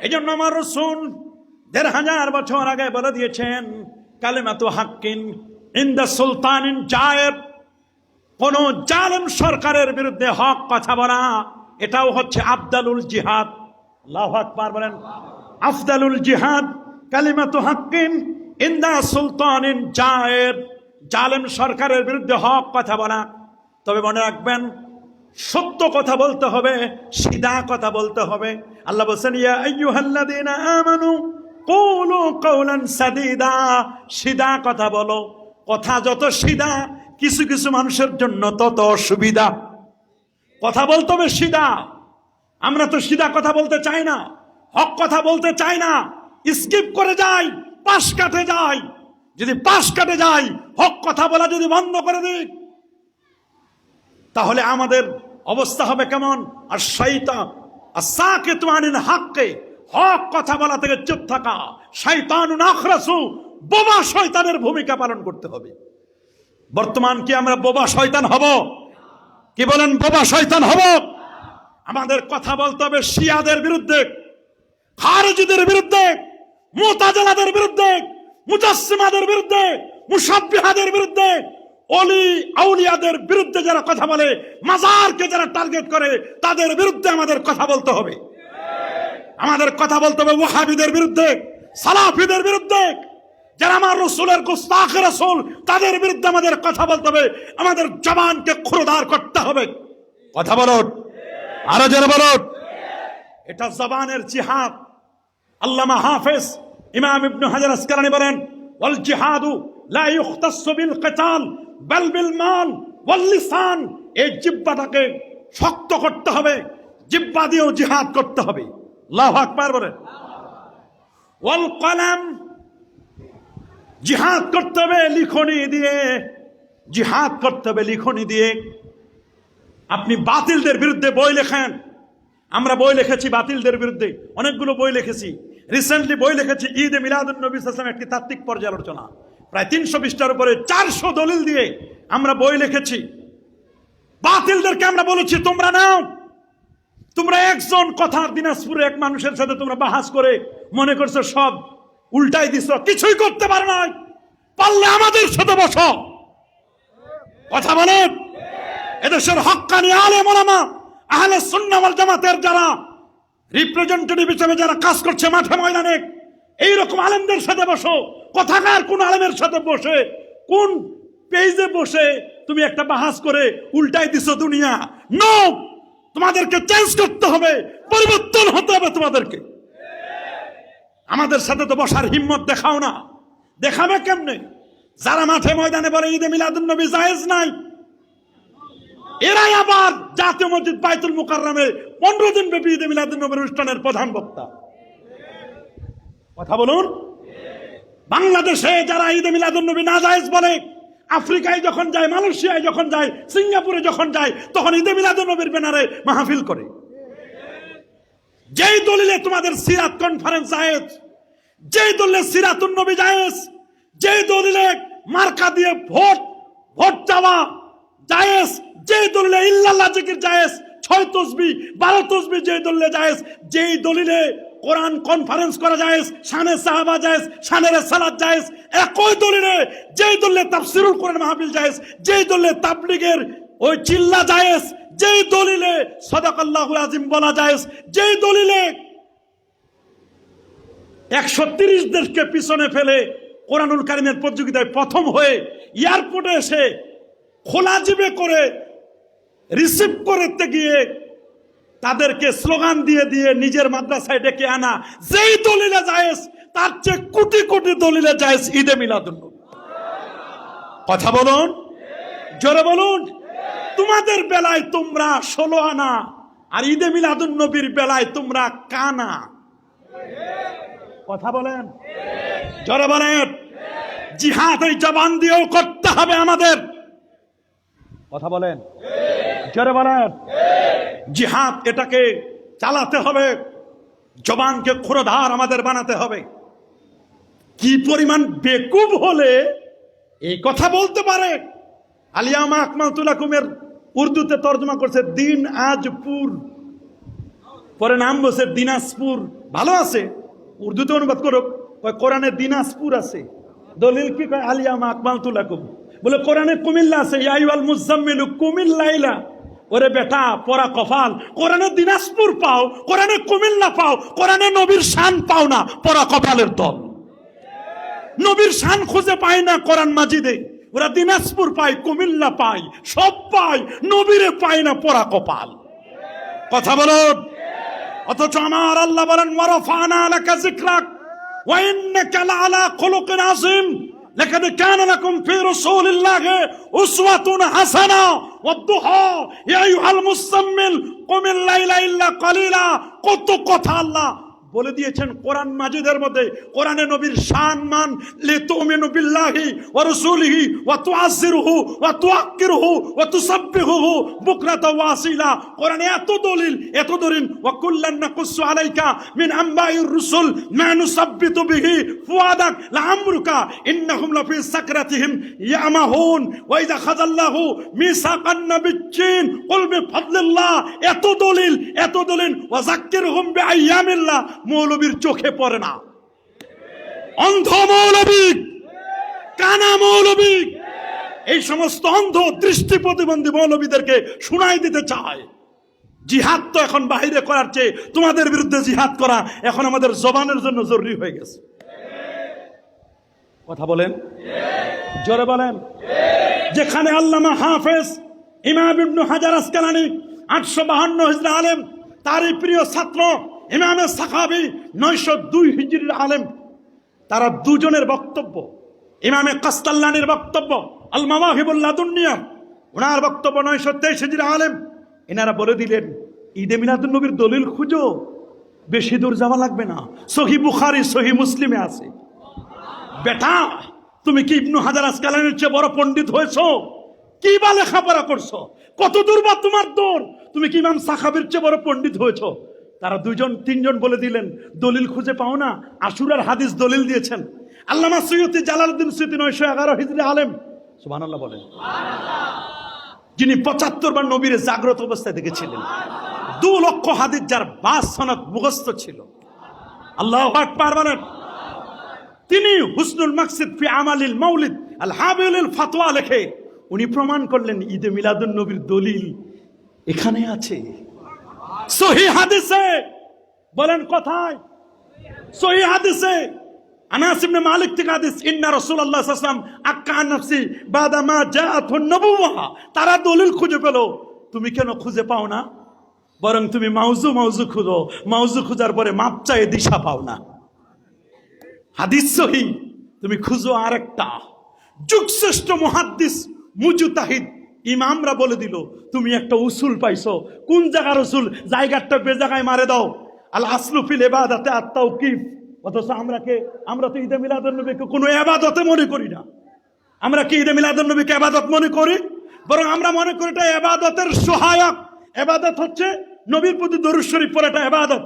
এই জন্য আমার রাসূল ১৫০০ বছর আগে বলে দিয়েছেন, কালিমাতু হাক্কিন ইনদা সুলতানিন জায়ের, কোন জালেম সরকারের বিরুদ্ধে হক কথা বলা এটাও হচ্ছে আফদালুল জিহাদ। আল্লাহু আকবার বলেন। আফদালুল জিহাদ কালিমাতু হাক্কিন ইনদা সুলতানিন জায়ের, জালেম সরকারের বিরুদ্ধে হক কথা বলা। তবে মনে রাখবেন, সত্য কথা বলতে হবে, সিধা কথা বলতে হবে। আল্লাহ বলেন, ইয়া আইয়ুহাল্লাযীনা আমানু কুলু কাওলান সাদীদা, সিধা কথা বলো। কথা যত সিধা, কিছু কিছু মানুষের জন্য তত অসুবিধা। কথা বলতে হবে সিধা। আমরা তো সিধা কথা বলতে চাই না, হক কথা বলতে চাই না, স্কিপ করে যাই, পাশ কাটে যাই। যদি পাশ কাটে যাই, হক কথা বলা যদি বন্ধ করে দিই, তাহলে আমাদের অবস্থা হবে কেমন? আর শয়তান আসাকিতু আনিল হাক্কি, হক কথা বলা থেকে চুপ থাকা। শয়তানুন আখরাসু, বোবা শয়তানের ভূমিকা পালন করতে হবে। বর্তমান কি আমরা বোবা শয়তান হব? কি বলেন, বোবা শয়তান হব? আমাদের কথা বলতে হবে শিয়াদের বিরুদ্ধে, খারিজিদের বিরুদ্ধে, মুতাজিলাদের বিরুদ্ধে, মুজাসসিমাদের বিরুদ্ধে, মুশাব্বিহাদের বিরুদ্ধে, ওলি আউলিয়াদের বিরুদ্ধে যারা কথা বলে, মাজারকে যারা টার্গেট করে, তাদের বিরুদ্ধে আমাদের কথা বলতে হবে। আমাদের কথা বলতে হবে ওয়াহাবিদের বিরুদ্ধে, সালাফিদের বিরুদ্ধে, যারা আমার রাসূলের গুস্তাখ রাসূল, তাদের বিরুদ্ধে আমাদের কথা বলতে হবে। আমাদের জবানকে খুরদার করতে হবে। কথা বলুন, আরো জোরে বলুন। এটা জবানের জিহাদ। আল্লামা হাফেজ ইমাম ইবনে হাজার আসকালানী বলেন, ওয়াল জিহাদু লা ইখতাসসু বিল কিতাল বাল বিল মাল ওয়াল লিসান। এই জিহ্বাটাকে শক্ত করতে হবে, জিহ্বা দিয়েও জিহাদ করতে হবে। আল্লাহু আকবার বলেন। ওয়াল কলম, জিহাদ করতে হবে লিখনি দিয়ে, জিহাদ করতে হবে লিখনি দিয়ে। আপনি বাতিলদের বিরুদ্ধে বই লেখেন। আমরা বই লিখেছি বাতিলদের বিরুদ্ধে, অনেকগুলো বই লিখেছি। রিসেন্টলি বই লিখেছি ঈদে মিলাদুন নবী সাল্লাল্লাহু আলাইহি ওয়াসাল্লাম, একটি তাত্ত্বিক পর্যালোচনা, প্রায় ৩২০ পৃষ্ঠার উপরে ৪০০ দলিল দিয়ে আমরা বই লিখেছি। বাতিলদেরকে আমরা বলেছি, তোমরা নাও, তোমরা একজন কথা দিনাজপুরে এক মানুষের সাথে তোমরা বাহাস করে মনে করছো সব উল্টাই দিছ, কিছুই করতে পারো না। পারলে আমাদের সাথে বসো, কথা বলেন। এদেশের হক্কানি আলেম ওলামা, আহলে সুন্নাহ ওয়াল জামাতের যারা রিপ্রেজেন্টেটিভ হিসেবে যারা কাজ করছে মাঠে ময়দানে, এইরকম আলেমদের সাথে বসো। কথাকার কোন আলেমের সাথে বসে, কোন পেজে বসে তুমি একটা বাহাস করে উল্টাই দিছো দুনিয়া। নো, তোমাদেরকে চেঞ্জ করতে হবে, পরিবর্তন হতে হবে তোমাদেরকে। আমাদের সাথে তো বসার হিম্মত দেখাও না। দেখাবে কেমনে? যারা মাঠে ময়দানে বলে ঈদে মিলাদুন নবী জায়েজ নাই, এরাই আবার জাতীয় মসজিদ বাইতুল মুকাররমে 15 দিন ব্যাপী ঈদে মিলাদুন নবীর অনুষ্ঠানের প্রধান বক্তা। কথা বলুন। বাংলাদেশে যারা ঈদে মিলাদুন নবী না জায়েজ বলে, আফ্রিকায় যখন যায়, মালয়েশিয়ায় যখন যায়, সিঙ্গাপুরে যখন যায়, তখন ঈদে মিলাদুন নবীর ব্যানারে মাহফিল করে। যেই দলিলে তোমাদের সিরাত কনফারেন্স জায়েজ, যেই দলিলে সিরাতুন নবী জায়েজ, যেই দলিলে মার্কা দিয়ে ভোট চাওয়া জায়েজ, যেই দলিলে ইল্লাল্লাহ জিকির জায়েজ, 6 তাসবিহ 12 তাসবিহ যেই দলিলে জায়েজ, যেই দলিলে কোরআন কনফারেন্স করা জায়েজ, শানে সাহাবা জায়েজ, শানে রিসালাত জায়েজ, একই দলিলে যেই দলিলে তাফসীরুল কোরআন মাহফিল জায়েজ, যেই দলিলে তাবলীগের ওই চিল্লা জায়েজ, যেই দলিলে সাদাকাল্লাহুল আযীম বলা জায়েজ, যেই দলিলে 130 দেশকে পিছনে ফেলে কোরআনুল কারীমের প্রতিযোগিতায় প্রথম হয়ে এয়ারপোর্টে এসে খোলা জিবে করে রিসিভ করতে গিয়ে তাদেরকে স্লোগান দিয়ে দিয়ে নিজের মাদ্রাসায় ডেকে আনা, যেই দলিলে জায়েজ, তার চেয়ে কোটি কোটি দলিলে জায়েজ ঈদে মিলাদুন নবী। কথা বলুন, জোরে বলুন। তোমাদের বেলায় তোমরা 16 আনা, আর ঈদে মিলাদুন নবীর বেলায় তোমরা কানা। কথা বলেন, জোরে বলেন। জিহাদ এই জবান দিয়েও করতে হবে আমাদের। কথা বলেন, জোরে বলেন। জিহাদ এটাকে চালাতে হবে, জবানকে খুরধার আমাদের বানাতে হবে। কি পরিমাণ বেকুব হলে এই কথা বলতে পারে? আলিয়ামা আকমালতুল লাকুমের উর্দুতে তর্জমা করছে দিন আজ পুর, পরে নাম বসে দিনাজপুর, ভালো আছে, উর্দুতে অনুবাদ করো, কোরআনে দিনাজপুর আছে, দলিল কি কয় আলিয়ামা আকমালতু লাকুম, বলে কোরআনে কুমিল্লা আছে, ইয়া আইয়ুহাল মুযাম্মিলু কুমিল লাইলা। ওরে বেটা পরা কপাল, কোরআনে দিনাজপুর পাও, কোরআনে কুমিল্লা পাও, কোরআনে নবীর শান পাও না, পরা কপালের দল। নবীর শান খুঁজে পায় না কোরআন মাজিদে, ওরা দিনাজপুর পায়, কুমিল্লা পায়, সব পায়, নবীরে পায় না, পরা কপাল। কথা বলুন। অথচ আমার আল্লাহ বলেন ওয়ারাফানা লাকা যিকরাক ওয়া ইন্নাকা লাআলা খুলুকিন আযীম, লাকাদ কানা লাকুম ফি রাসূলিল্লাহি উসওয়াতুন হাসানা ওয়াদ-দুহা ইয়া আইয়ুহাল মুযাম্মিল কুমিল লাইলা ইল্লা কালিলা। কত কথা আল্লাহ বলে দিয়েছেন কোরআন মাজিদের মধ্যে। কোরআনে নবীর শান মান, লিতুমিনু বিল্লাহি ওয়া রাসূলিহি ওয়া তুআজ্জিরুহু ওয়া তুআক্কিরুহু ওয়া তুসাব্বিহুহু বুকরাতা ওয়া আসিলা। কোরআনে এত দলিল, এত দলিল। ওয়া কুল্লান নাকুসু আলাইকা মিন আম্বাইর রুসুল মা নুসাব্বিতু বিহি ফুআদাক লাআমরুকা ইন্নাহুম লাফি সাকরাতিহিম ইয়ামাহুন ওয়া ইযা খাযাল্লাহু মিসাকান নাবিয়্যিন কুল বিফাদলিল্লাহ। এত দলিল, এত দলিল। ওয়া যাক্কিরহুম বিআইয়ামিল্লাহ। মৌলবীর চোখে পড়ে না, অন্ধ মৌলবী, কানা মৌলবী, এই সমস্ত অন্ধ দৃষ্টি প্রতিবন্ধী মৌলবীদেরকে শুনাই দিতে চায় জিহাদ তো এখন বাহিরে করার চেয়ে তোমাদের বিরুদ্ধে জিহাদ করা এখন আমাদের জবানের জন্য জরুরি হয়ে গেছে। কথা বলেন, জোরে বলেন। যেখানে আল্লামা হাফেজ ইমাম ইবনে হাজার আসকালানী 852 হিজরি আলেম, তারই প্রিয় ছাত্র ইমামে সাখাবী 902 হিজরির আলেম, তারা দুজনের বক্তব্য, ইমামে কাস্তাল্লানির বক্তব্য আল মাওয়াহিবুল লাদুন্নিয়া, ওনার বক্তব্য 923 হিজরি আলেম। এনারা বলে দিলেন ঈদে মিলাদুন নবীর দলিল খুঁজো, বেশি দূর যাওয়া লাগবে না, সহিহ বুখারী সহিহ মুসলিমে আছে। বেটা তুমি কি ইবনে হাজার আসকালানির চেয়ে বড় পণ্ডিত হয়েছো? কি বা লেখাপড়া করছো? কত দূর বা তোমার দৌড়? তুমি কি ইমাম সাখাবীর চেয়ে বড় পণ্ডিত হয়েছো? তারা দুজন তিনজন বলে দিলেন দলিল খুঁজে পাও না, আশুরার হাদিস দলিল দিয়েছেন। আল্লামা সৈয়দী জালালউদ্দিন সৈয়দী 911 হিজরি আলেম, সুবহানাল্লাহ বলেন, যিনি 75 বার নবীর জাগ্রত অবস্থায় দেখেছিলেন, 2 লক্ষ হাদিস যার 5 সনদ মুখস্থ ছিল, আল্লাহু আকবার বলেন। তিনি হুসনুল মাকসিদ ফি আমালিল মাউলিদ আল হাবিলুল ফাতওয়া লেখে উনি প্রমাণ করলেন ঈদে মিলাদুন নবীর দলিল এখানে আছে সহিহ হাদিসে। বলেন কোথায়? সহিহ হাদিসে। আনাস ইবনে মালিক থেকে হাদিস, ইন্না রাসূলুল্লাহ সাল্লাল্লাহু আলাইহি ওয়াসাল্লাম আক্কা আন নাফসি বাদা মা জাআতুন নবুওয়া। তারা দলিল খুঁজে পেল, তুমি কেন খুঁজে পাও না? বরং তুমি মাউজু খুঁজো, মাউজু খোঁজার পরে মাপ চাইয়ে দিশা পাও না। হাদিস সহিহ, তুমি খুঁজো আরেকটা। যুগশ্রেষ্ঠ মুহাদ্দিস মুজতাহিদ ইমামরা বলে দিল তুমি একটা উসুল পাইছো। কোন জায়গার উসুল? জায়গাটা বেজায়গায় মারে দাও। আল আসলু ফিল ইবাদাতে আত-তাওকিফ। অথচ আমরা তো ঈদে মিলাদুন নবীকে কোনো ইবাদতে মনে করি না। আমরা কি ঈদে মিলাদুন নবীকে ইবাদত মনে করি? বরং আমরা মনে করি এটা ইবাদতের সহায়ক। ইবাদত হচ্ছে নবীর প্রতি দরুদ শরীফ পড়াটা ইবাদত,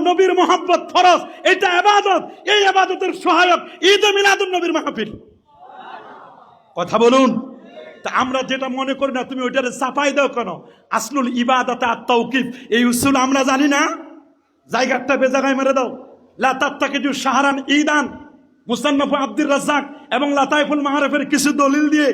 নবীর মহব্বত ফরজ, এটা ইবাদত। এই ইবাদতের সহায়ক ঈদে মিলাদুন নবীর মাহফিল। কথা বলুন। তা আমরা যেটা মনে করি না তুমি ওইটারে চাপাই দাও কেন? আসলুল ইবাদাতে আত-তাওকিফ, এই উসুল আমরা জানি না। জায়গাটা বেজায়গায় মেরে দাও। লা তাত্তাকিদু শাহরান ঈদান, মুসান্নাফ আব্দুর রাজ্জাক এবং লাতাইফুল মাআরিফের কিছু দলিল দিয়ে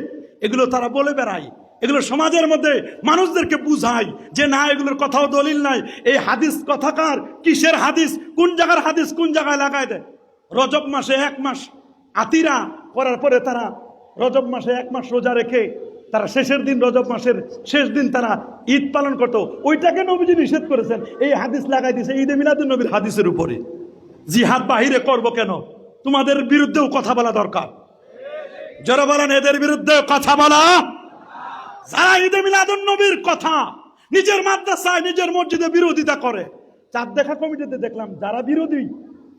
এগুলো তারা বলে বেড়ায়। এগুলো সমাজের মধ্যে মানুষদেরকে বুঝায় যে না এগুলোর কথাও দলিল নাই। এই হাদিস কথাকার কিসের হাদিস, কোন জায়গার হাদিস কোন জায়গায় লাগায় দেয়। রজব মাসে 1 মাস আতিরা করার পরে তারা রজব মাসে 1 মাস রোজা রেখে তারা শেষের দিন, রজব মাসের শেষ দিন তারা ঈদ পালন করত। ওইটাকে নবীজি নিষেধ করেছেন, এই হাদিস লাগাই দিয়েছে ঈদে মিলাদুন নবীর হাদিসের উপরে। জিহাদ বাহিরে করব কেন? তোমাদের বিরুদ্ধেও কথা বলা দরকার। যারা বলেন এদের বিরুদ্ধে কথা বলা, যারা ঈদে মিলাদুন নবীর কথা নিজের মাদ্রাসায় নিজের মসজিদে বিরোধিতা করে। চাঁদ দেখা কমিটিতে দেখলাম যারা বিরোধী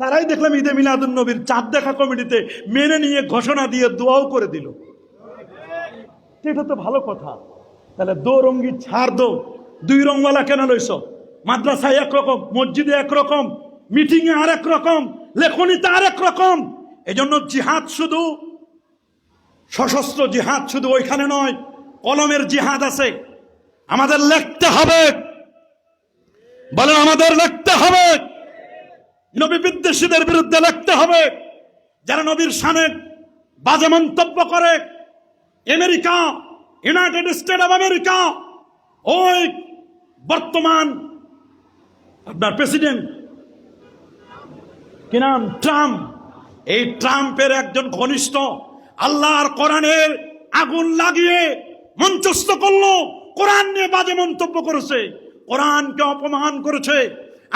তারাই দেখলাম ঈদে মিলাদুন নবীর চাঁদ দেখা কমিটিতে মেনে নিয়ে ঘোষণা দিয়ে দোয়াও করে দিল। এটা তো ভালো কথা। তাহলে দো রঙ্গি ছাড় দো, 2 রঙওয়ালা কেন লইছ? মাদ্রাসায় একরকম, মসজিদে একরকম, মিটিংয়ে আরেক রকম, লেখনীতে আরেক রকম। এজন্য জিহাদ শুধু সশস্ত্র জিহাদ শুধু ওইখানে নয়, কলমের জিহাদ আছে। আমাদের লিখতে হবে, বলেন আমাদের লিখতে হবে, নবী বিদ্বেষীদের বিরুদ্ধে লিখতে হবে, যারা নবীর শানে বাজে মন্তব্য করে। America, United state of America, ওই বর্তমান আপনার প্রেসিডেন্ট কি নাম, ট্রাম্প, এই ট্রাম্পের একজন ঘনিষ্ঠ আল্লাহর কোরআনের আগুন লাগিয়ে মঞ্চস্থ করলো, কোরআন নিয়ে বাজে মন্তব্য করেছে, কোরআনকে অপমান করেছে।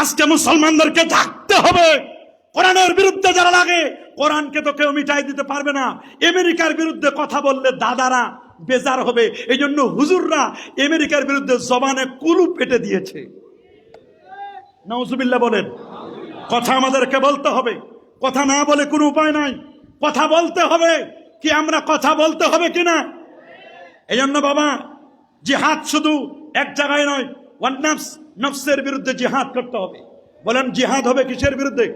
আজকে মুসলমানদেরকে জাগতে হবে। কোরআনের বিরুদ্ধে যারা লাগে, কোরআনকে তো কেউ মিটাই দিতে পারবে না। আমেরিকার বিরুদ্ধে কথা বললে দাদারা বেজার হবে, এই জন্য হুজুররা আমেরিকার বিরুদ্ধে জবানে কুলুপ পেটে দিয়েছে। নাউজুবিল্লাহ বলেন। কথা আমাদেরকে বলতে হবে, কথা না বলে কোনো উপায় নাই। কথা বলতে হবে কি, আমরা কথা বলতে হবে কিনা। এই জন্য বাবা, জিহাদ শুধু এক জায়গায় নয়, ওয়ান নফস, নফসের বিরুদ্ধে জিহাদ করতে হবে। বলেন জিহাদ হবে কিসের বিরুদ্ধে?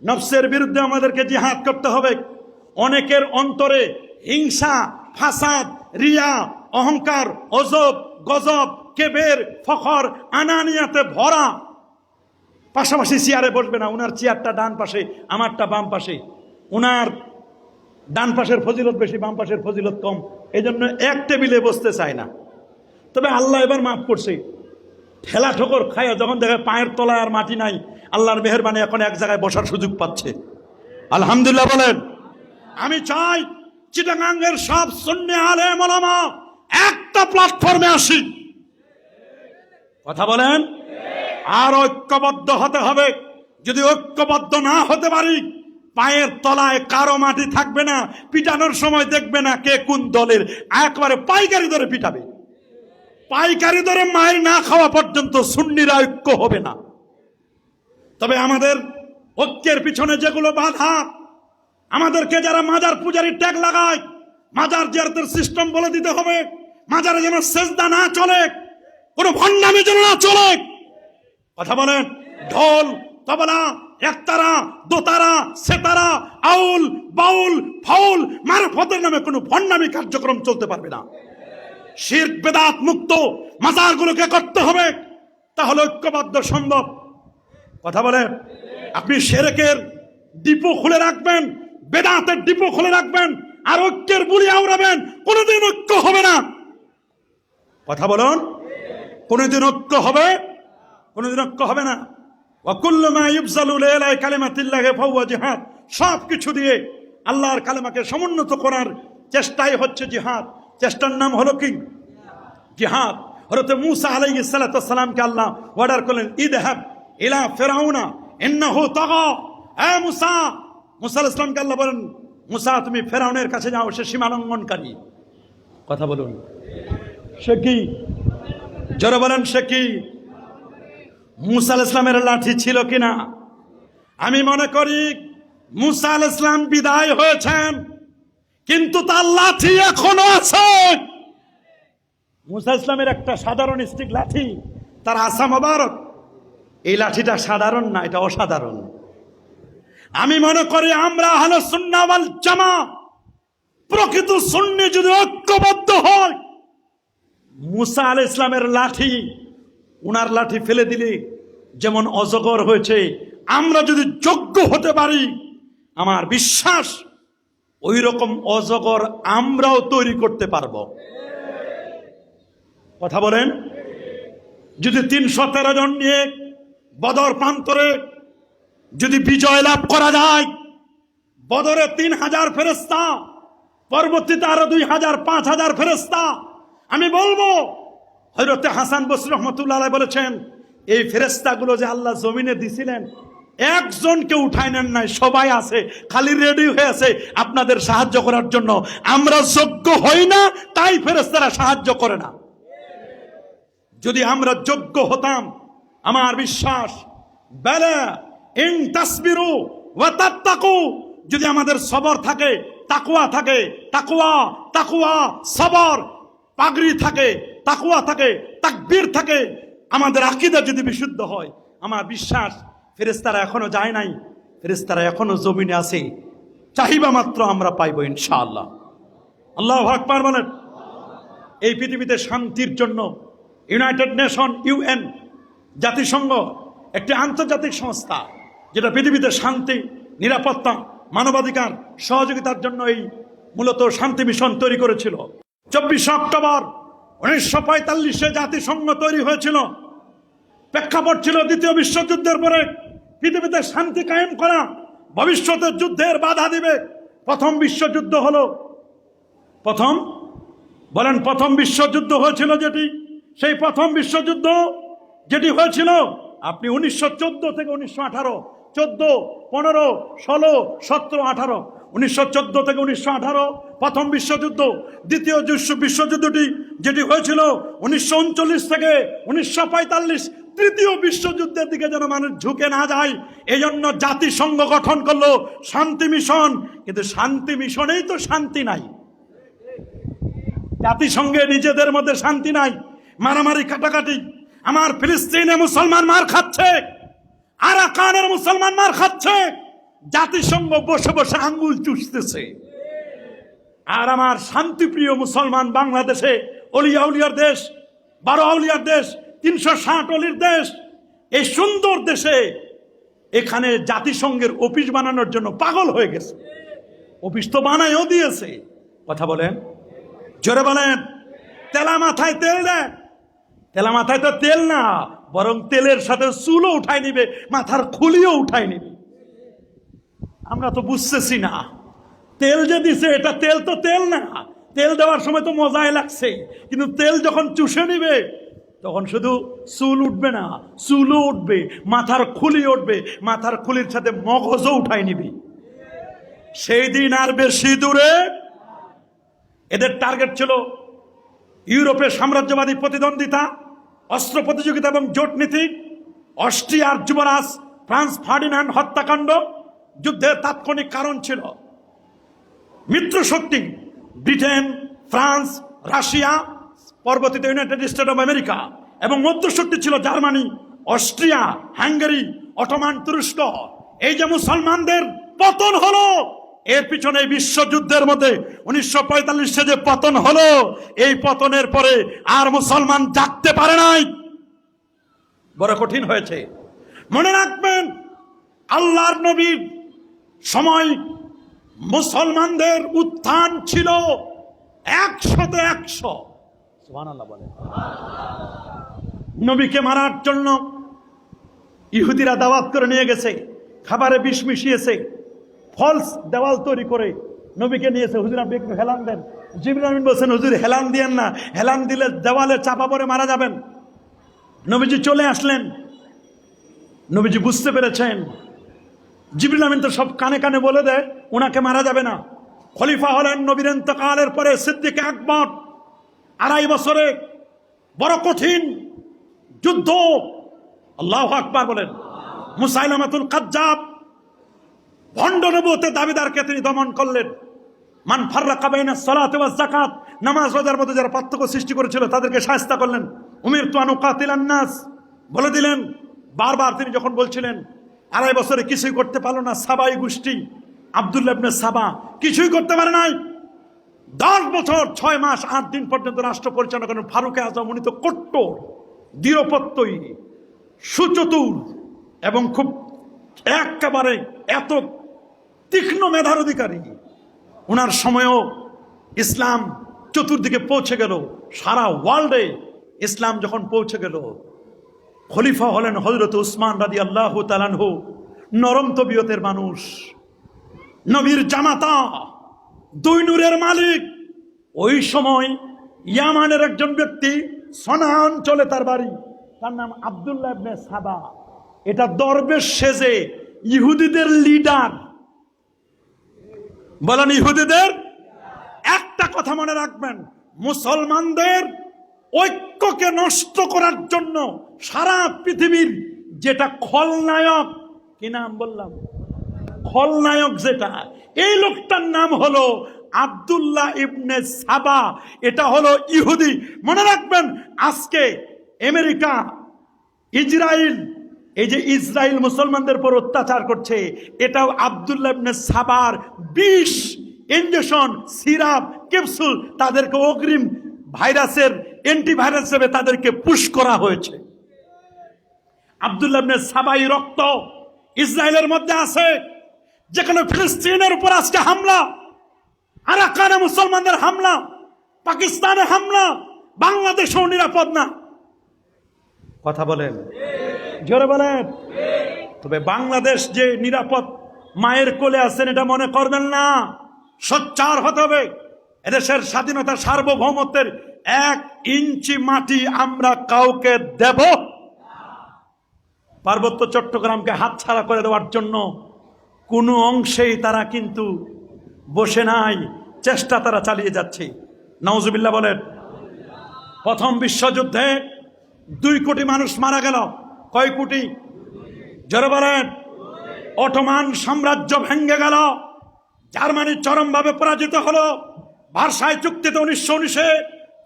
নফসের বিরুদ্ধে আমাদেরকে জিহাদ করতে হবে। অনেকের অন্তরে হিংসা, ফাসাদ, রিয়া, অহংকার, অজব, গজব, কেবের, ফখর, আনানিয়াতে ভরা। পাশাপাশি চেয়ারে বসবে না, উনার চেয়ারটা ডান পাশে, আমারটা বাম পাশে, উনার ডান পাশের ফজিলত বেশি, বাম পাশের ফজিলত কম, এই জন্য এক টেবিলে বসতে চায় না। তবে আল্লাহ এবার মাফ করছে, ঠেলা ঠোকর খায় যখন দেখে পায়ের তলায় আর মাটি নাই, আল্লাহর মেহেরবানি এখন এক জায়গায় বসার সুযোগ পাচ্ছে। আলহামদুলিল্লাহ বলেন। আমি চাই চিটাগাঙ্গের সব সুন্নি আলেম ওলামা একটা প্ল্যাটফর্মে আসি, কথা বলেন। আর ঐক্যবদ্ধ হতে হবে। যদি ঐক্যবদ্ধ না হতে পারি, পায়ের তলায় কারো মাটি থাকবে না, পিটানোর সময় দেখবে না কে কোন দলের, একবারে পাইকারি ধরে পিটাবে। পাইকারি ধরে মায়ের না খাওয়া পর্যন্ত সুন্নিরা ঐক্য হবে না। তবে আমাদের ঐক্যের পিছনে যেগুলো বাধা, আমাদেরকে যারা মাজার পূজারী ট্যাগ লাগায়, মাজার জিয়ারতের সিস্টেম বলে দিতে হবে। মাজারে যেন সেজদা না চলে, কোনো ভণ্ডামি যেন না চলে, কথা বলেন। ঢোল, তবলা, একতারা, দোতারা, সেতারা, আউল, বাউল, ফাউল, মারফতের নামে কোনো ভণ্ডামি কার্যক্রম চলতে পারবে না। শিরক বেদাত মুক্ত মাজারগুলোকে করতে হবে, তাহলে ঐক্যবদ্ধ সম্ভব, কথা বলেন। আপনি শিরকের ডিপো খুলে রাখবেন, বেদাতের ডিপো খুলে রাখবেন, আর ঐক্যের বুলি আওড়াবেন, কোনোদিন ঐক্য হবে না, কথা বলুন। কোনোদিন ঐক্য হবে? কোনোদিন ঐক্য হবে না। ওয়াকুল্লু মা ইউবযালু লিলা কালিমাতিল্লাহি ফাহুয়া জিহাদ, সব কিছু দিয়ে আল্লাহর কালেমাকে সমুন্নত করার চেষ্টাই হচ্ছে জিহাদ। চেষ্টার নাম হলো কি? জিহাদ। হযরত মূসা আলাইহিস সালাতু ওয়াস সালামকে আল্লাহ অর্ডার করলেন, ইযহাব ইলা ফিরআউনা ইন্নাহু তাগা। এ মূসা, মূসা আলাইহিস সালামকে আল্লাহ বলেন, মূসা তুমি ফিরআউনের কাছে যাও, সে সীমালঙ্ঘনকারী, কথা বলুন। সে কি? জোরে বলেন, সে কি? মূসা আলাইহিস সালামের লাঠি ছিল কিনা? আমি মনে করি মূসা আলাইহিস সালাম বিদায় হয়েছেন, কিন্তু তার লাঠি এখনো আছে। মূসা আলাইহিস সালামের একটা সাধারণ স্টিক লাঠি, তার আসা মোবারক, এই লাঠিটা সাধারণ না, এটা অসাধারণ। আমি মনে করি আমরা আহলে সুন্নাহ ওয়াল জামাত, প্রকৃত সুন্নি যদি ঐক্যবদ্ধ হয়, মূসা আলাইহিস সালামের লাঠি, উনার লাঠি ফেলে দিলে যেমন অজগর হয়েছে, আমরা যদি যোগ্য হতে পারি, আমার বিশ্বাস ওই রকম অজগর আমরাও তৈরি করতে পারবো, কথা বলেন। যদি 313 জন নিয়ে বদর প্রান্তরে যদি বিজয় লাভ করা যায়, বদরে 3000 ফেরেশতা, পরবর্তীতে আরো 2000 5000 ফেরেশতা, আমি বলবো হযরত হাসান বসরি রহমাতুল্লাহ আলাইহি বলেছেন, এই ফেরেশতাগুলো যে আল্লাহ জমিনে দিছিলেন, একজনকে উঠায় নেন নাই, সবাই আছে, খালি রেডি হয়ে আছে আপনাদের সাহায্য করার জন্য। আমরা যোগ্য হই না, তাই ফেরেশতারা সাহায্য করে না। যদি আমরা যোগ্য হতাম, আমার বিশ্বাস, বালা ইন তাসবিরু ওয়া তাত্তাকু, যদি আমাদের সবর থাকে, তাকওয়া থাকে, তাকওয়া তাকওয়া সবর, পাগড়ি থাকে, তাকওয়া থাকে, তাকবীর থাকে, আমাদের আকীদা যদি বিশুদ্ধ হয়, আমার বিশ্বাস ফেরেশতারা এখনো যায় নাই, ফেরেশতারা এখনো জমিনে আছে, চাহিবা মাত্র আমরা পাইব ইনশাআল্লাহ। আল্লাহু আকবার বলেন। এই পৃথিবীতে শান্তির জন্য ইউনাইটেড নেশন, ইউএন, জাতিসংঘ একটি আন্তর্জাতিক সংস্থা, যেটা পৃথিবীতে শান্তি, নিরাপত্তা, মানবাধিকার, সহযোগিতার জন্য এই মূলত শান্তি মিশন তৈরি করেছিল। 24 অক্টোবর 1945-এ জাতিসংঘ তৈরি হয়েছিল। প্রেক্ষাপট ছিল দ্বিতীয় বিশ্বযুদ্ধের পরে পৃথিবীতে শান্তি কায়েম করা, ভবিষ্যতের যুদ্ধের বাধা দিবে। প্রথম বিশ্বযুদ্ধ হলো, প্রথম বিশ্বযুদ্ধ হয়েছিল যেটি, সেই প্রথম বিশ্বযুদ্ধ যেটি হয়েছিল আপনি 1914 থেকে 1918, 14, 15, 16, 17, 18, 1914 থেকে 1918 প্রথম বিশ্বযুদ্ধ। দ্বিতীয় বিশ্বযুদ্ধটি যেটি হয়েছিল 1939 থেকে 1945, তৃতীয় বিশ্বযুদ্ধের দিকে যেন মানুষ ঝুঁকে না যায়, এই জন্য জাতিসংঘ গঠন করলো শান্তি মিশন। কিন্তু শান্তি মিশনেই তো শান্তি নাই, জাতিসংঘে নিজেদের মধ্যে শান্তি নাই, মারামারি কাটাকাটি। আমার ফিলিস্তিনে মুসলমান মার খাচ্ছে, আরাকানের মুসলমান মার খাচ্ছে, জাতিসংঘ বসে বসে আঙ্গুল চুষতেছে। আর আমার শান্তিপ্রিয় মুসলমান বাংলাদেশে, অলিয়া উলিয়ার দেশ, 12 আউলিয়ার দেশ, 360 অলির দেশ, এই সুন্দর দেশে এখানে জাতিসংঘের অফিস বানানোর জন্য পাগল হয়ে গেছে। অফিস তো বানায়ও দিয়েছে। কথা বলেন, জোরে বলেন। তেলা মাথায় তেল দেয়, তেলা মাথায় তো তেল না, বরং তেলের সাথে চুলও উঠাই নিবে, মাথার খুলিও উঠাই নিবে। আমরা তো বুঝতেছি না, তেল যে দিছে এটা তেল তো তেল না। তেল দেওয়ার সময় তো মজাই লাগছে, কিন্তু তেল যখন চুষে নিবে তখন শুধু চুল উঠবে না, চুলও উঠবে, মাথার খুলি উঠবে, মাথার খুলির সাথে মগজও উঠাই নিবে। সেই দিন আর বেশি দূরে। এদের টার্গেট ছিল ইউরোপের সাম্রাজ্যবাদী প্রতিদ্বন্দ্বিতা, অস্ত্র প্রতিযোগিতা এবং জোট নীতি, অস্ট্রিয়ার যুবরাজ ফ্রান্স ফার্ডিনান্ড হত্যাকাণ্ড যুদ্ধের তাৎক্ষণিক কারণ ছিল। মিত্রশক্তি ব্রিটেন, ফ্রান্স, রাশিয়া, পরবর্তীতে ইউনাইটেড স্টেট অব আমেরিকা, এবং মধ্যশক্তি ছিল জার্মানি, অস্ট্রিয়া, হাঙ্গেরি, অটোমান তুরস্ক। এই যে মুসলমানদের পতন হলো, এর পিছনে বিশ্বযুদ্ধের মধ্যে 1945-এ যে পতন হলো, এই পতনের পরে আর মুসলমান জাগতে পারে নাই, বড় কঠিন হয়েছে। মনে রাখবেন, আল্লাহর নবীর সময় মুসলমানদের উত্থান ছিল 100-তে 100। সুবহানাল্লাহ বলেন। নবীকে মারার জন্য ইহুদিরা দাওয়াত করে নিয়ে গেছে, খাবারে বিষ মিশিয়েছে, ফলস দেওয়াল তৈরি করে নবীকে নিয়েছে। হুজুর আপনি একটু হেলান দেন। জিবরিল আমিন বলছেন, হুজুর হেলান দিয়েন না, হেলান দিলে দেওয়ালে চাপা পড়ে মারা যাবেন। নবীজি চলে আসলেন, নবীজি বুঝতে পেরেছেন জিবরিল আমিন তো সব কানে কানে বলে দেয় ওনাকে মারা যাবে না। খলিফা হলেন নবীর ইন্তেকালের পরে সিদ্দিক আকবর। 2.5 বছরে বড় কঠিন যুদ্ধ। আল্লাহু আকবার বলেন। মুসাইলামাতুল কাজ্জাব ভণ্ড নবুয়তের দাবিদারকে তিনি দমন করলেন। মান ফাররাকা বাইনা সালাতি ওয়াজ যাকাত, নামাজ রোজার মধ্যে যারা পার্থক্য সৃষ্টি করেছিল তাদেরকে শায়েস্তা করলেন। উমিরতু আন উকাতিলান নাস বলে দিলেন। বারবার তিনি যখন বলছিলেন, 2.5 বছরে কিছুই করতে পারলো না সাবাই গোষ্ঠী, আব্দুল্লাহ ইবনে সাবা কিছুই করতে পারে নাই। 10 বছর 6 মাস 8 দিন পর্যন্ত রাষ্ট্র পরিচালনা করেন ফারুক আজম। উনি তো কট্টর, দৃঢ়প্রত্যয়ী, সুচতুর এবং খুব একেবারে এত তীক্ষ্ণ মেধার অধিকারী। ওনার সময়ও ইসলাম চতুর্দিকে পৌঁছে গেল, সারা ওয়ার্ল্ডে ইসলাম যখন পৌঁছে গেল, খলিফা হলেন হযরত উসমান রাদিয়াল্লাহু তাআলা আনহু। নরম তবিয়তের মানুষ, নবীর জামাতা, 2 নূরের মালিক। ওই সময় ইয়ামানের একজন ব্যক্তি, সনা অঞ্চলে তার বাড়ি, তার নাম আব্দুল্লাহ ইবনে সাবা। এটা দরবেশ সেজে ইহুদিদের লিডার। বলেন ইহুদিদের। একটা কথা মনে রাখবেন, মুসলমানদের ঐক্যকে নষ্ট করার জন্য সারা পৃথিবীর যেটা খলনায়ক, কি নাম বললাম, খলনায়ক যেটা, এই লোকটার নাম হলো আব্দুল্লাহ ইবনে সাবা। এটা হলো ইহুদি। মনে রাখবেন, আজকে আমেরিকা, ইসরায়েল, এই যে ইসরায়েল মুসলমানদের উপর অত্যাচার করছে, এটাও আব্দুল্লাহ ইবনে সাবার বিষ ইনজেকশন, সিরাপ, ক্যাপসুল, তাদেরকে অগ্রিম ভাইরাসের অ্যান্টিভাইরাস হিসেবে তাদেরকে পুশ করা হয়েছে। আব্দুল্লাহ ইবনে সাবাই রক্ত ইসরায়েলের মধ্যে আছে, যেখানে ফিলিস্তিনের উপর আজকে হামলা, আরাকানে মুসলমানদের হামলা, পাকিস্তানে হামলা, বাংলাদেশও নিরাপদ না। কথা বলেন, জোরে বলেন। তবে বাংলাদেশ যে নিরাপদ মায়ের কোলে আছেন এটা মনে করবেন না, সোচ্চার হতে হবে। এদেশের স্বাধীনতা সার্বভৌমত্বের 1 ইঞ্চি মাটি আমরা কাউকে দেব। পার্বত্য চট্টগ্রামকে হাতছাড়া করে দেওয়ার জন্য কোনো অংশেই তারা কিন্তু বসে নাই, চেষ্টা তারা চালিয়ে যাচ্ছে। নাউজুবিল্লাহ বলেন। প্রথম বিশ্বযুদ্ধে 2 কোটি মানুষ মারা গেল। কয় কোটি? জোরে বলেন। অটোমান সাম্রাজ্য ভেঙে গেল, জার্মানি চরমভাবে পরাজিত হলো। ভার্সাই চুক্তিতে 1919-এ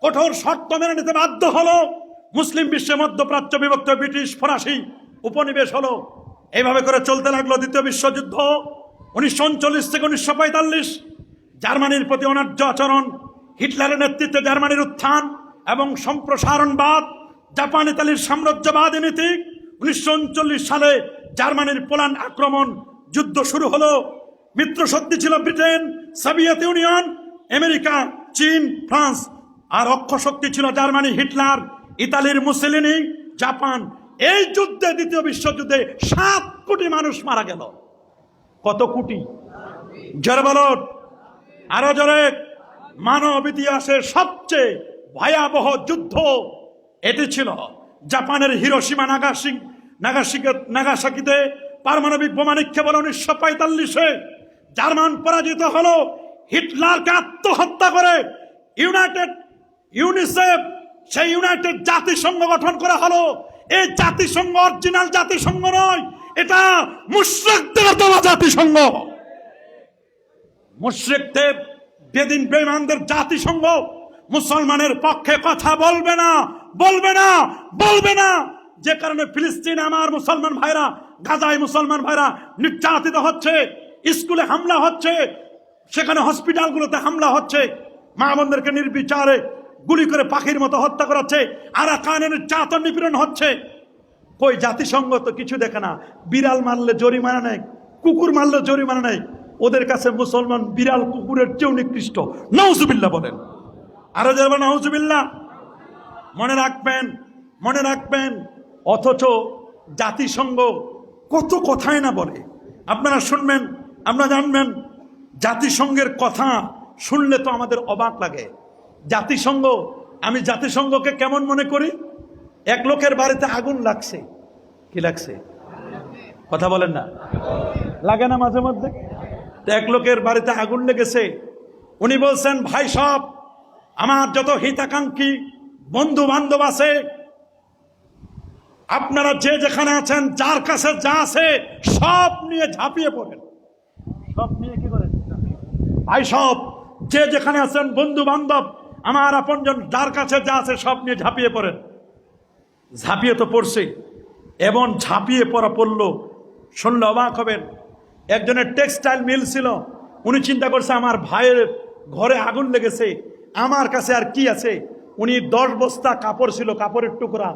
কঠোর শর্ত মেনে নিতে বাধ্য হলো। মুসলিম বিশ্বে মধ্যপ্রাচ্য বিভক্ত, ব্রিটিশ ফরাসি উপনিবেশ হলো। এইভাবে করে চলতে লাগলো দ্বিতীয় বিশ্বযুদ্ধ। 1939 থেকে 1945 জার্মানির প্রতি অনার্য আচরণ, হিটলারের নেতৃত্বে জার্মানির উত্থান এবং সম্প্রসারণবাদ, জাপান ইতালির সাম্রাজ্যবাদী নীতি। 1939 সালে জার্মানির পোল্যান্ড আক্রমণ, যুদ্ধ শুরু হলো। মিত্র শক্তি ছিল ব্রিটেন, সোভিয়েত ইউনিয়ন, আমেরিকা, চীন, ফ্রান্স। আর অক্ষ শক্তি ছিল জার্মানি, হিটলার, ইতালির মুসোলিনি, জাপান। এই যুদ্ধে, দ্বিতীয় বিশ্বযুদ্ধে 7 কোটি মানুষ মারা গেল। কত কোটি? জোরে বলুন, আরো জোরে। মানব ইতিহাসের সবচেয়ে ভয়াবহ যুদ্ধ এটি ছিল। জাপানের হিরোশিমা নাগাসাকিতে পারমাণবিক বোমা নিক্ষেপ হলো 1945-এ। জার্মান পরাজিত হলো, হিটলারকে আত্মহত্যা করে ইউনিসেফ, সেই ইউনাইটেড জাতিসংঘ গঠন করা হলো। এই জাতিসংঘ অরিজিনাল জাতিসংঘ নয়, এটা মুশরিকদের দেওয়া জাতিসংঘ। মুশরিকদের, বেদিন বেঈমানদের জাতিসংঘ মুসলমানের পক্ষে কথা বলবে না, বলবে না, বলবে না। যে কারণে ফিলিস্তিনে আমার মুসলমান ভাইরা, গাজায় মুসলমান ভাইরা নির্যাতিত হচ্ছে, স্কুলে হামলা হচ্ছে, সেখানে হসপিটালগুলোতে হামলা হচ্ছে, মা বোনদেরকে নির্বিচারে গুলি করে পাখির মতো হত্যা করাচ্ছে, আরাকানে নির্যাতন নিপীড়ন হচ্ছে। কই জাতিসংঘ তো কিছু দেখে না। বিড়াল মারলে জরিমানা নেই, কুকুর মারলে জরিমানা নেই। ওদের কাছে মুসলমান বিড়াল কুকুরের চেয়েও নিকৃষ্ট। নাউজুবিল্লাহ বলেন, আরো যাবেন নাউজুবিল্লাহ। মনে রাখবেন, মনে রাখবেন। অথচ জাতিসংঘ কত কথাই না বলে। আপনারা শুনবেন, আপনারা জানবেন, জাতিসংঘের কথা শুনলে তো আমাদের অবাক লাগে। জাতিসংঘ, আমি জাতিসংঘকে কেমন মনে করি? এক লোকের বাড়িতে আগুন লাগছে। কি লাগছে? কথা বলেন না, লাগে না মাঝে মধ্যে? এক লোকের বাড়িতে আগুন লেগেছে, উনি বলছেন, ভাই সব আমার যত হিতাকাঙ্ক্ষী বন্ধু বান্ধব আছে, আপনারা যে যেখানে আছেন, যার কাছে যা আছে সব নিয়ে ঝাঁপিয়ে পড়েন। সব নিয়ে কি করেন? ভাই সব যে যেখানে আছেন, বন্ধু বান্ধব, আমার আপনজন, যার কাছে যা আছে সব নিয়ে ঝাঁপিয়ে পড়েন। ঝাঁপিয়ে তো পড়ছে, এমন ঝাঁপিয়ে পড়া পড়লো, শুনলে অবাক হবেন। একজনের টেক্সটাইল মিল ছিল, উনি চিন্তা করছে আমার ভাইয়ের ঘরে আগুন লেগেছে, আমার কাছে আর কি আছে। উনি 10 বস্তা কাপড় ছিল, কাপড়ের টুকরা,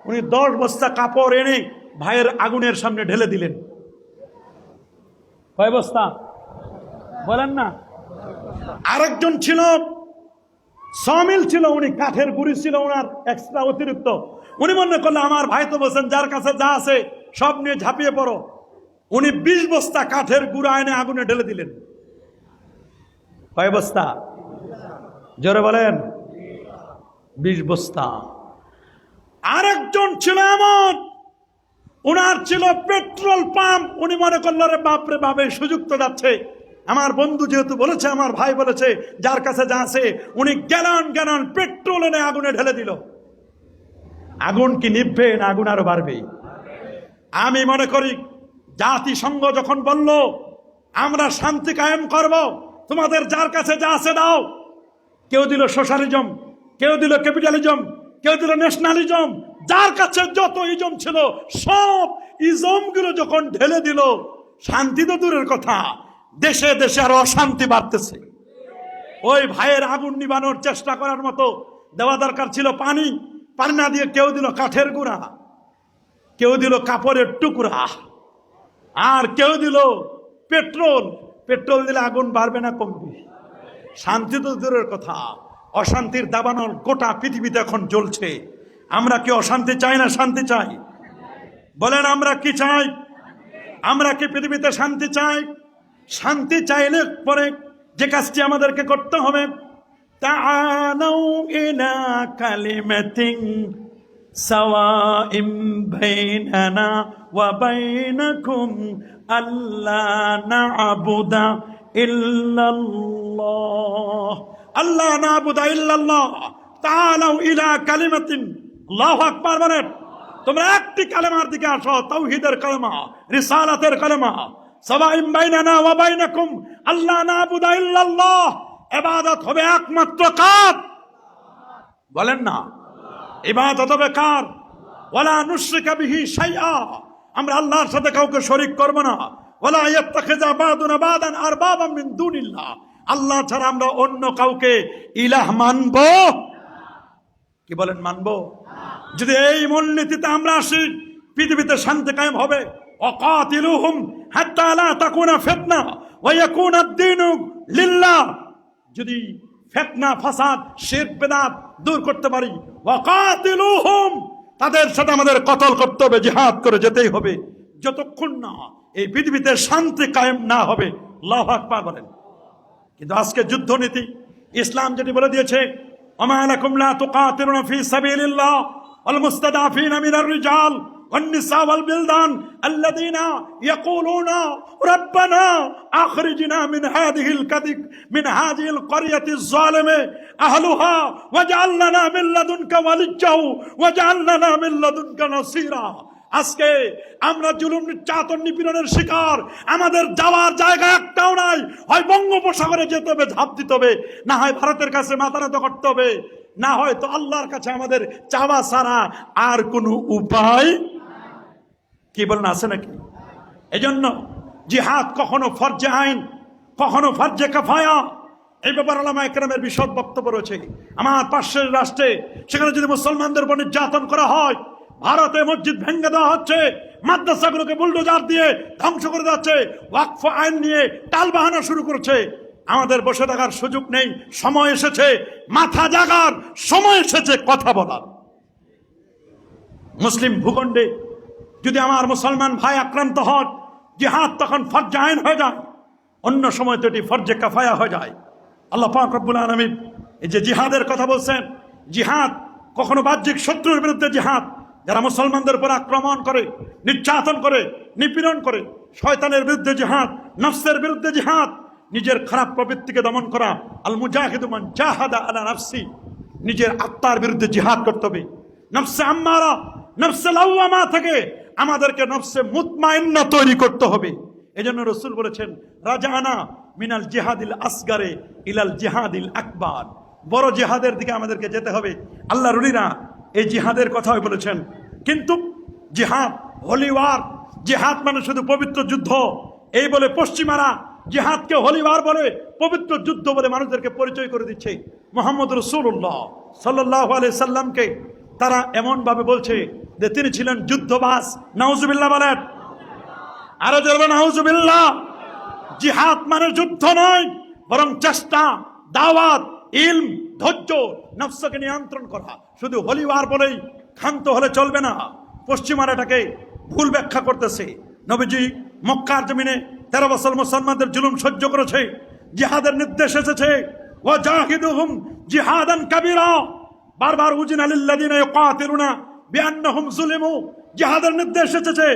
উনি 10 বস্তা কাপড় এনে ভাইয়ের আগুনের সামনে ঢেলে দিলেন। কয় বস্তা বলেন না? আরেকজন ছিল, সমিল ছিল, উনি কাঠের গুঁড়ি ছিল ওনার এক্সট্রা অতিরিক্ত। উনি মনে করলে আমার ভাই তো বলছেন যার কাছে যা আছে সব নিয়ে ঝাঁপিয়ে পড়ো। উনি 20 বস্তা কাঠের গুঁড়া এনে আগুনে ঢেলে দিলেন। কয় বস্তা? জোরে বলেন। 20 বস্তা। আরেকজন ছিল এমন, উনার ছিল পেট্রোল পাম্প। উনি মনে করলো রে বাপরে বাপ, এই সুযোগ তো যাচ্ছে, আমার বন্ধু যেহেতু বলেছে, আমার ভাই বলেছে, যার কাছে যা আছে, উনি গ্যালন গ্যালন পেট্রোল এনে আগুনে ঢেলে দিল। আগুন কি নিভবে না আগুন আরো বাড়বে? আমি মনে করি জাতিসংঘ যখন বলল আমরা শান্তি কায়েম করব, তোমাদের যার কাছে যা আছে দাও। কেউ দিল সোশ্যালিজম, কেউ দিল ক্যাপিটালিজম, কেউ দিল ন্যাশনালিজম, যার কাছে যত ইজম ছিল সব ইজমগুলো যখন ঢেলে দিল, শান্তি তো দূরের কথা, দেশে দেশে আরো অশান্তি বাড়তেছে। ওই ভাইয়ের আগুন নিবানোর চেষ্টা করার মতো দেওয়া দরকার ছিল পানি, পানি না দিয়ে কেউ দিল কাঠের গুঁড়া। কেউ দিল কাপড়ের টুকরা, আর কেউ দিল পেট্রোল। পেট্রোল দিলে আগুন বাড়বে না কমবে? শান্তি তো দূরের কথা, অশান্তির দাবানল গোটা পৃথিবীতে এখন জ্বলছে। আমরা কি অশান্তি চাই না শান্তি চাই? বলেন আমরা কি চাই? আমরা কি পৃথিবীতে শান্তি চাই? শান্তি চাইলে পরে যে কাজটি আমাদেরকে করতে হবে, তাআলাউ ইলা কালিমাতিন সাওয়াইম বাইনানা ওয়া বাইনাকুম আল্লা না'বুদা ইল্লাল্লাহ, আল্লা না'বুদা ইল্লাল্লাহ। তাআলাউ ইলা কালিমাতিন, আল্লাহু আকবার বলেন। তোমরা একটি কালেমার দিকে আসো, তাওহীদের কালেমা, রিসালাতের কালেমা। সাওয়াইম বাইনানা ওয়া বাইনাকুম আল্লা না'বুদা ইল্লাল্লাহ। ইবাদত হবে একমাত্র কার? বলেন না, ইবাদত হবে কার? ওয়ালা নুশরিকা বিহি শাইআ, আমরা আল্লাহর সাথে কাউকে শরীক করব না। ওয়ালা ইয়াত্তাখিযা বা'দুনা বা'দান আরবাবাম মিন দুনিল্লাহ, আল্লাহ ছাড়া আমরা অন্য কাউকে ইলাহ মানব? কি বলেন মানব? যদি এই মূলনীতিতে আমরা আসি, পৃথিবীতে শান্তি কায়েম হবে। ওয়াকাতিলুহুম হাত্তা লা তাকুনা ফিতনা ওয়া ইয়াকুনা আদ-দীনু লিল্লাহ। যদি ফিতনা, ফাসাদ, শিরক, বিদআত দূর করতে পারি, ওয়াকাতিলুহুম, তাদের সাথে আমাদের কতল করতে হবে, জিহাদ করে যেতেই হবে, যতক্ষণ না এই পৃথিবীতে শান্তি কায়েম না হবে। আল্লাহু আকবার বলেন। কিন্তু আজকে যুদ্ধনীতি ইসলাম যেটি বলে দিয়েছে, ওমা লাকুম লা তুকাতিলুনা ফি সাবিলিল্লাহ ওয়াল মুস্তাদাফিনা মিনার রিজাল ওয়ান নিসা ওয়াল বিলদান আল্লাযীনা ইয়াকুলুনা রাব্বানা আখরিজনা মিন হাযিহিল ক্বরিয়াতিজ যালিমে আহলুহা ওয়াজআল লানা মিন লাদুনকা ওয়ালিয়্যা ওয়াজআল লানা মিন লাদুনকা নাসীরা। আজকে আমরা জুলুম, নির্যাতন, নিপীড়নের শিকার। আমাদের যাওয়ার জায়গা একটাও নাই। হয় বঙ্গোপসাগরে যেতে হবে, ঝাঁপ দিতে হবে, না হয় ভারতের কাছে মাথা নত করতে হবে, না হয় তো আল্লাহর কাছে আমাদের চাওয়া ছাড়া আর কোনো উপায়। কি বলেন, আছে নাকি? এজন্য জিহাদ কখনো ফরজে আইন, কখনো ফরজে কাফায়া। এই ব্যাপারে উলামা ইকরামের বিশদ বক্তব্য রয়েছে। আমার পাশের রাষ্ট্রে সেখানে যদি মুসলমানদের উপর নির্যাতন করা হয়, ভারতে মসজিদ ভেঙে দেওয়া হচ্ছে, মাদ্রাসাগুলোকে বুলডোজার দিয়ে ধ্বংস করে যাচ্ছে, ওয়াকফ আইন নিয়ে টালবাহানা শুরু করেছে, আমাদের বসে থাকার সুযোগ নেই। সময় এসেছে মাথা জাগার, সময় এসেছে কথা বলার। মুসলিম ভূখণ্ডে যদি আমার মুসলমান ভাই আক্রান্ত হয়, জিহাদ তখন ফরজে আইন হয়ে যায়, অন্য সময় তো এটি ফরজে কাফায়া হয়ে যায়। আল্লাহ পাক রব্বুল আলামিন এই যে জিহাদের কথা বলছেন, জিহাদ কখনো বাহ্যিক শত্রুর বিরুদ্ধে জিহাদ, যারা মুসলমানদের উপর আক্রমণ করে, নির্যাতন করে, নিপীড়ন করে, শয়তানের বিরুদ্ধে জিহাদ, নফসের বিরুদ্ধে জিহাদ, নিজের খারাপ প্রবৃত্তিকে দমন করা। আল মুজাহিদু মান জাহাদা আলা নাফসি, নিজের আত্মার বিরুদ্ধে জিহাদ করতে হবে। নফসে আম্মারা, নফসে লাওয়ামা থেকে আমাদেরকে নফসে মুতমাইন্না তৈরি করতে হবে। এজন্য রাসূল বলেছেন, রাজানা মিনাল জিহাদিল আসগারে ইলাল জিহাদিল আকবার, বড় জিহাদের দিকে আমাদেরকে যেতে হবে। আল্লাহর ওলিরা এই জিহাদের কথাই বলেছেন। কিন্তু জিহাদ হোলি ওয়ার, জিহাদ মানে শুধু পবিত্র যুদ্ধ এই বলে পশ্চিমারা জিহাদকে হোলি ওয়ার বলে, পবিত্র যুদ্ধ বলে মানুষদেরকে পরিচয় করে দিচ্ছে। মুহাম্মদ রাসূলুল্লাহ সাল্লাল্লাহু আলাইহি সাল্লামকে তারা এমন ভাবে বলছে যে তিনি ছিলেন যুদ্ধবাজ। নাউজুবিল্লাহ বলেন, আরো জোরে নাউজুবিল্লাহ। জিহাদ মানে যুদ্ধ নয়, বরং চেষ্টা, দাওয়াত, ইলম, ধৈর্য, নফসকে নিয়ন্ত্রণ করা। শুধু হোলি ওয়ার বলেই ক্ষান্ত হলে চলবে না। পশ্চিমারা এটাকে ভুল ব্যাখ্যা করতেছে। নবীজি মক্কার জমিনে 13 বছর মুসলমানদের জুলুম সহ্য করেছে, জিহাদের নির্দেশ এসেছে, ওয়াজাহিদুহুম জিহাদান কাবীরা। বারবার উযিনা লিল্লাযিনা ইউকাতিলুনা বিআন্নাহুম যুলিমু, জিহাদের নির্দেশ এসেছে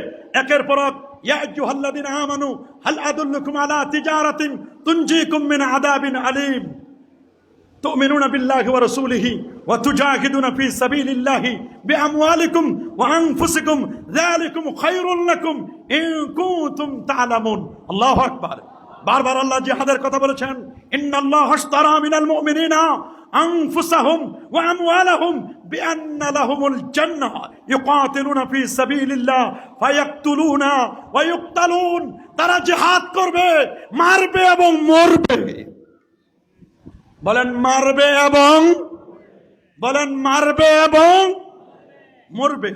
একের পর এক। ইয়া আইয়ুহাল্লাযিনা আমানু হাল আদুল্লুকুম আলা তিজারাতিন তুনজিকুম মিন আযাবিন আলীম তুমিনুনা বিল্লাহি ওয়া রাসূলিহি ওয়া তুজাহিদুনা ফি সাবিলিল্লাহি বিআমওয়ালিকুম ওয়া আনফুসিকুম যালিকুম খায়রুল লাকুম ইন কুনতুম তা'লামুন। আল্লাহু আকবার। বারবার আল্লাহ জিহাদের কথা বলেছেন, ইন্নাল্লাহা আশতারা মিনাল মুমিনিনা আনফুসাহুম ওয়া আমওয়ালাহুম বিআন্না লাহুমুল জান্নাহ ইউকাতিলুনা ফি সাবিলিল্লাহ ফায়াকতুলুনা ওয়া ইউকতালুন। তারা জিহাদ করবে, মারবে এবং মরবে। বলেন মারবে এবং, বলেন মারবে এবং মরবে।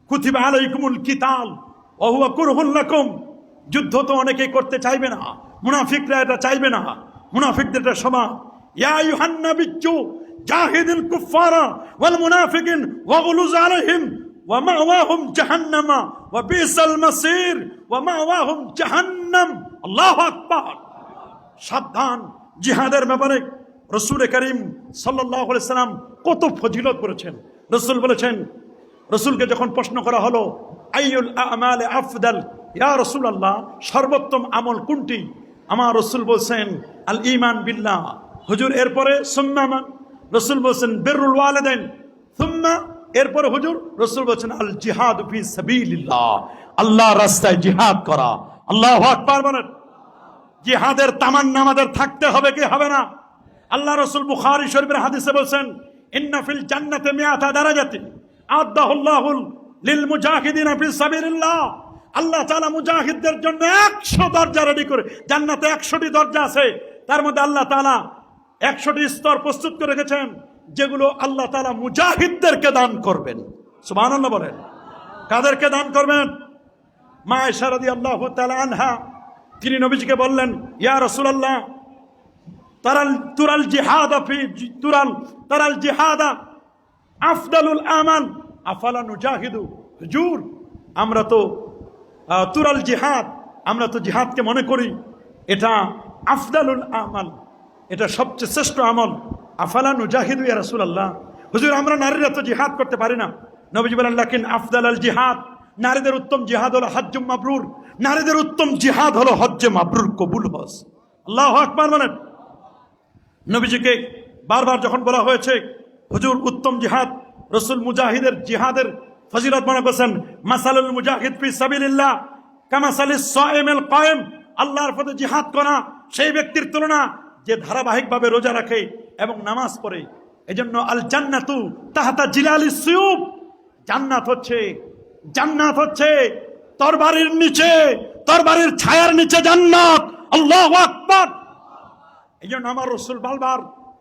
কুতিবা আলাইকুমুল কিতাল ওয়া হুয়া কুরহুল লাকুম। যুদ্ধ তো অনেকেই করতে চাইবে না, মুনাফিকরা এটা চাইবে না, মুনাফিকদের এটা স্বভাব। ইয়া আইয়ুহান নাবিয়্যু জাহিদিল কুফারা ওয়াল মুনাফিকিন ওয়াগলুজ আলাইহিম ওয়া মাওয়াহুম জাহান্নাম ওয়া বিসাল মাসির ওয়া মাওয়াহুম জাহান্নাম। আল্লাহু আকবার। সাবধান, জিহাদের ব্যাপারে রাসূল করিম সাল্লাল্লাহু আলাইহি সাল্লাম কত ফজিলত করেছেন। রাসূল বলেছেন, রাসূলকে যখন প্রশ্ন করা হলো আইয়ুল আমাল আফদাল, ইয়া রাসূলুল্লাহ সর্বোত্তম আমল কোনটি? আমার রাসূল বলেন আল ঈমান বিল্লাহ। হুজুর এরপরে সুম্মা মান? রাসূল বলেন বিররুল ওয়ালিদাইন। সুম্মা এরপরে হুজুর? রাসূল বলেন আল জিহাদ ফি সাবিলিল্লাহ, আল্লাহর রাস্তায় জিহাদ করা। আল্লাহু আকবার বলেন। জিহাদের তামান্না আমাদের থাকতে হবে কি হবে না? আল্লাহ রাসূল বুখারী শরীফের হাদিসে বলেন ইন্না ফিল জান্নাতি মিআতা দারাজাতিন আ'আদাহুল্লাহু লিল মুজাহিদিনা ফি সাবিলিল্লাহ। আল্লাহ তাআলা মুজাহিদদের জন্য 100 দরজা রেডি করে, জান্নাতে 100টি দরজা আছে, তার মধ্যে আল্লাহ তাআলা 100টি স্তর প্রস্তুত করে রেখেছেন যেগুলো আল্লাহ তাআলা মুজাহিদদেরকে দান করবেন। সুবহানাল্লাহ বলেন। কাদেরকে দান করবেন? মা আয়েশা রাদিয়াল্লাহু তাআলা আনহা তিনি নবীজিকে বললেন ইয়া রাসূলুল্লাহ তুরাল জিহাদা আফদালুল আমাল আফালা নুজাহিদু। হুজুর আমরা তো তুরাল জিহাদ, আমরা তো জিহাদকে মনে করি এটা আফদালুল আমাল, এটা সবচেয়ে শ্রেষ্ঠ আমল। আফালা নুজাহিদু ইয়া রাসূলুল্লাহ, হুজুর আমরা নারীরা তো জিহাদ করতে পারি না। নবীজি বলেন লাকিন আফদালুল জিহাদ, নারীদের উত্তম জিহাদ হলো হজ্জুম মাবরুর, নারীদের উত্তম জিহাদ হলো হজ্জে মাবরুর, কবুল হজ। আল্লাহু আকবার বলেন। নবীজিকে বারবার যখন বলা হয়েছে হুজুর উত্তম জিহাদ, রাসূল মুজাহিদের জিহাদের ফজিলত মনে করেছেন মাসালুল মুজাহিদ ফি সাবিলিল্লাহ কামাসালিস সাইমিল কায়েম। আল্লাহর পথে জিহাদ করা সেই ব্যক্তির তুলনা যে ধারাবাহিকভাবে রোজা রাখে এবং নামাজ পড়ে। এজন্য আল জান্নাতু তাহতা জিলালিস সুয়ুব, জান্নাত হচ্ছে তরবারির নিচে, তরবারির ছায়ার নিচে জান্নাত। আল্লাহু আকবার। এই জন্য আমার রাসূল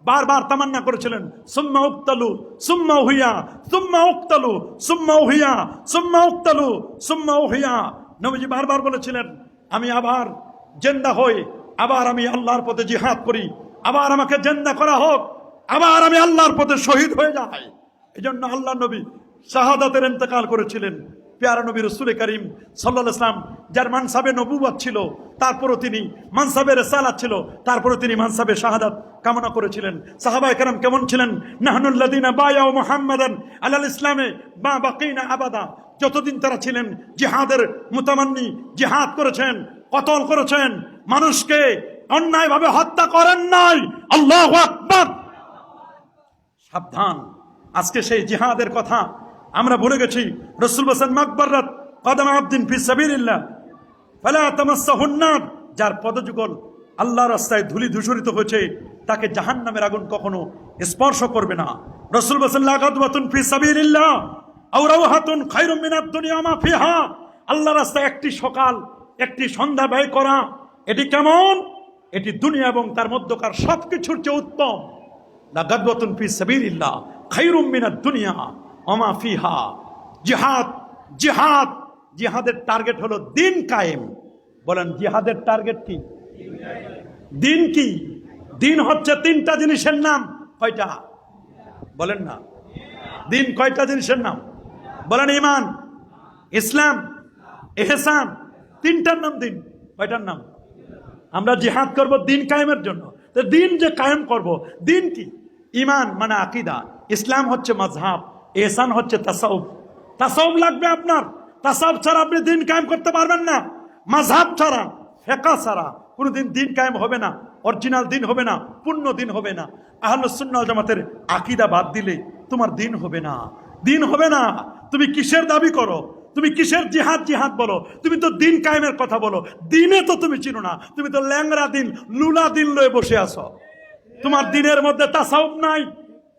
বারবার তামান্না করেছিলেন সুম্মা উক্তালু সুম্মা উহিয়া সুম্মা উক্তালু সুম্মা উহিয়া সুম্মা উক্তালু সুম্মা উহিয়া। নবীজি বারবার বলেছিলেন আমি আবার জিন্দা হই, আবার আমি আল্লাহর পথে জিহাদ করি, আবার আমাকে জিন্দা করা হোক, আবার আমি আল্লাহর পথে শহীদ হয়ে যাই। এই জন্য আল্লাহ নবী শাহাদাতের ইন্তেকাল করেছিলেন। প্যারা নবী রাসূল করিম সাল্লাল্লাহু আলাইহি ওয়াসাল্লাম যার মানসাবে নবুয়ত ছিল, তারপরও তিনি মানসাবে রিসালাত ছিল, তারপরও তিনি মানসাবে শাহাদাত কামনা করেছিলেন। সাহাবায়ে কেরাম কেমন ছিলেন? নাহনুল্লাযিনা বায়াউ মুহাম্মাদান আলাল ইসলামে মা বাকিনা আবাদা, যতদিন তারা ছিলেন জিহাদের মুতামান্নি, জিহাদ করেছেন, কতল করেছেন, মানুষকে অন্যায়ভাবে হত্যা করেন নাই। আল্লাহু আকবার। সাবধান, আজকে সেই জিহাদের কথা আমরা ভুলে গেছি। রাসূল বলেন মাকবারাত কদম আবদিন ফি সাবিলিল্লাহ ফালা তামাসসাহুন নার, যার পদযুগল আল্লাহর রাস্তায় ধুলি ধূসরিত হয়েছে তাকে জাহান্নামের আগুন কখনো স্পর্শ করবে না। রাসূল বলেন লা গাদওয়াতুন ফি সাবিলিল্লাহ আও রাওহাতুন খায়রুম মিনাদ দুনিয়া মা ফিহা, আল্লাহর রাস্তায় একটি সকাল একটি সন্ধ্যা ব্যয় করা এটি কেমন? এটি দুনিয়া এবং তার মধ্যকার সবকিছুর চেয়ে উত্তম। লা গাদওয়াতুন ফি সাবিলিল্লাহ খায়রুম মিনাদ দুনিয়া ওমা ফিহা। জিহাদের টার্গেট হলো দিন কায়েম। বলেন জিহাদের টার্গেট কি? দিন কি? দিন হচ্ছে 3টা জিনিসের নাম। কয়টা বলেন না? দিন কয়টা জিনিসের নাম বলেন? ঈমান, ইসলাম, ইহসান, 3টার নাম দিন। কয়টার নাম? আমরা জিহাদ করব দিন কায়েমের জন্য। তো দিন যে কায়েম করব, দিন কি? ঈমান মানে আকীদা, ইসলাম হচ্ছে মাযহাব, ইহসান হচ্ছে তাসাউফ। তাসাউফ লাগবে আপনার। তাসাউফ ছাড়া আপনি দিন কায়েম করতে পারবেন না। মাযহাব ছাড়া, ফিকহ ছাড়া কোনোদিন দিন কায়েম হবে না, অরিজিনাল দিন হবে না, পূর্ণ দিন হবে না। আহলুস সুন্নাহ ওয়াল জামাতের আকীদা বাদ দিলে তোমার দিন হবে না, দিন হবে না। তুমি কিসের দাবি করো? তুমি কিসের জিহাদ বলো? তুমি তো দিন কায়েমের কথা বলো, দিনে তো তুমি চিনো না। তুমি তো ল্যাংরা দিন, লুলা দিন লয়ে বসে আছো। তোমার দিনের মধ্যে তাসাউফ নাই,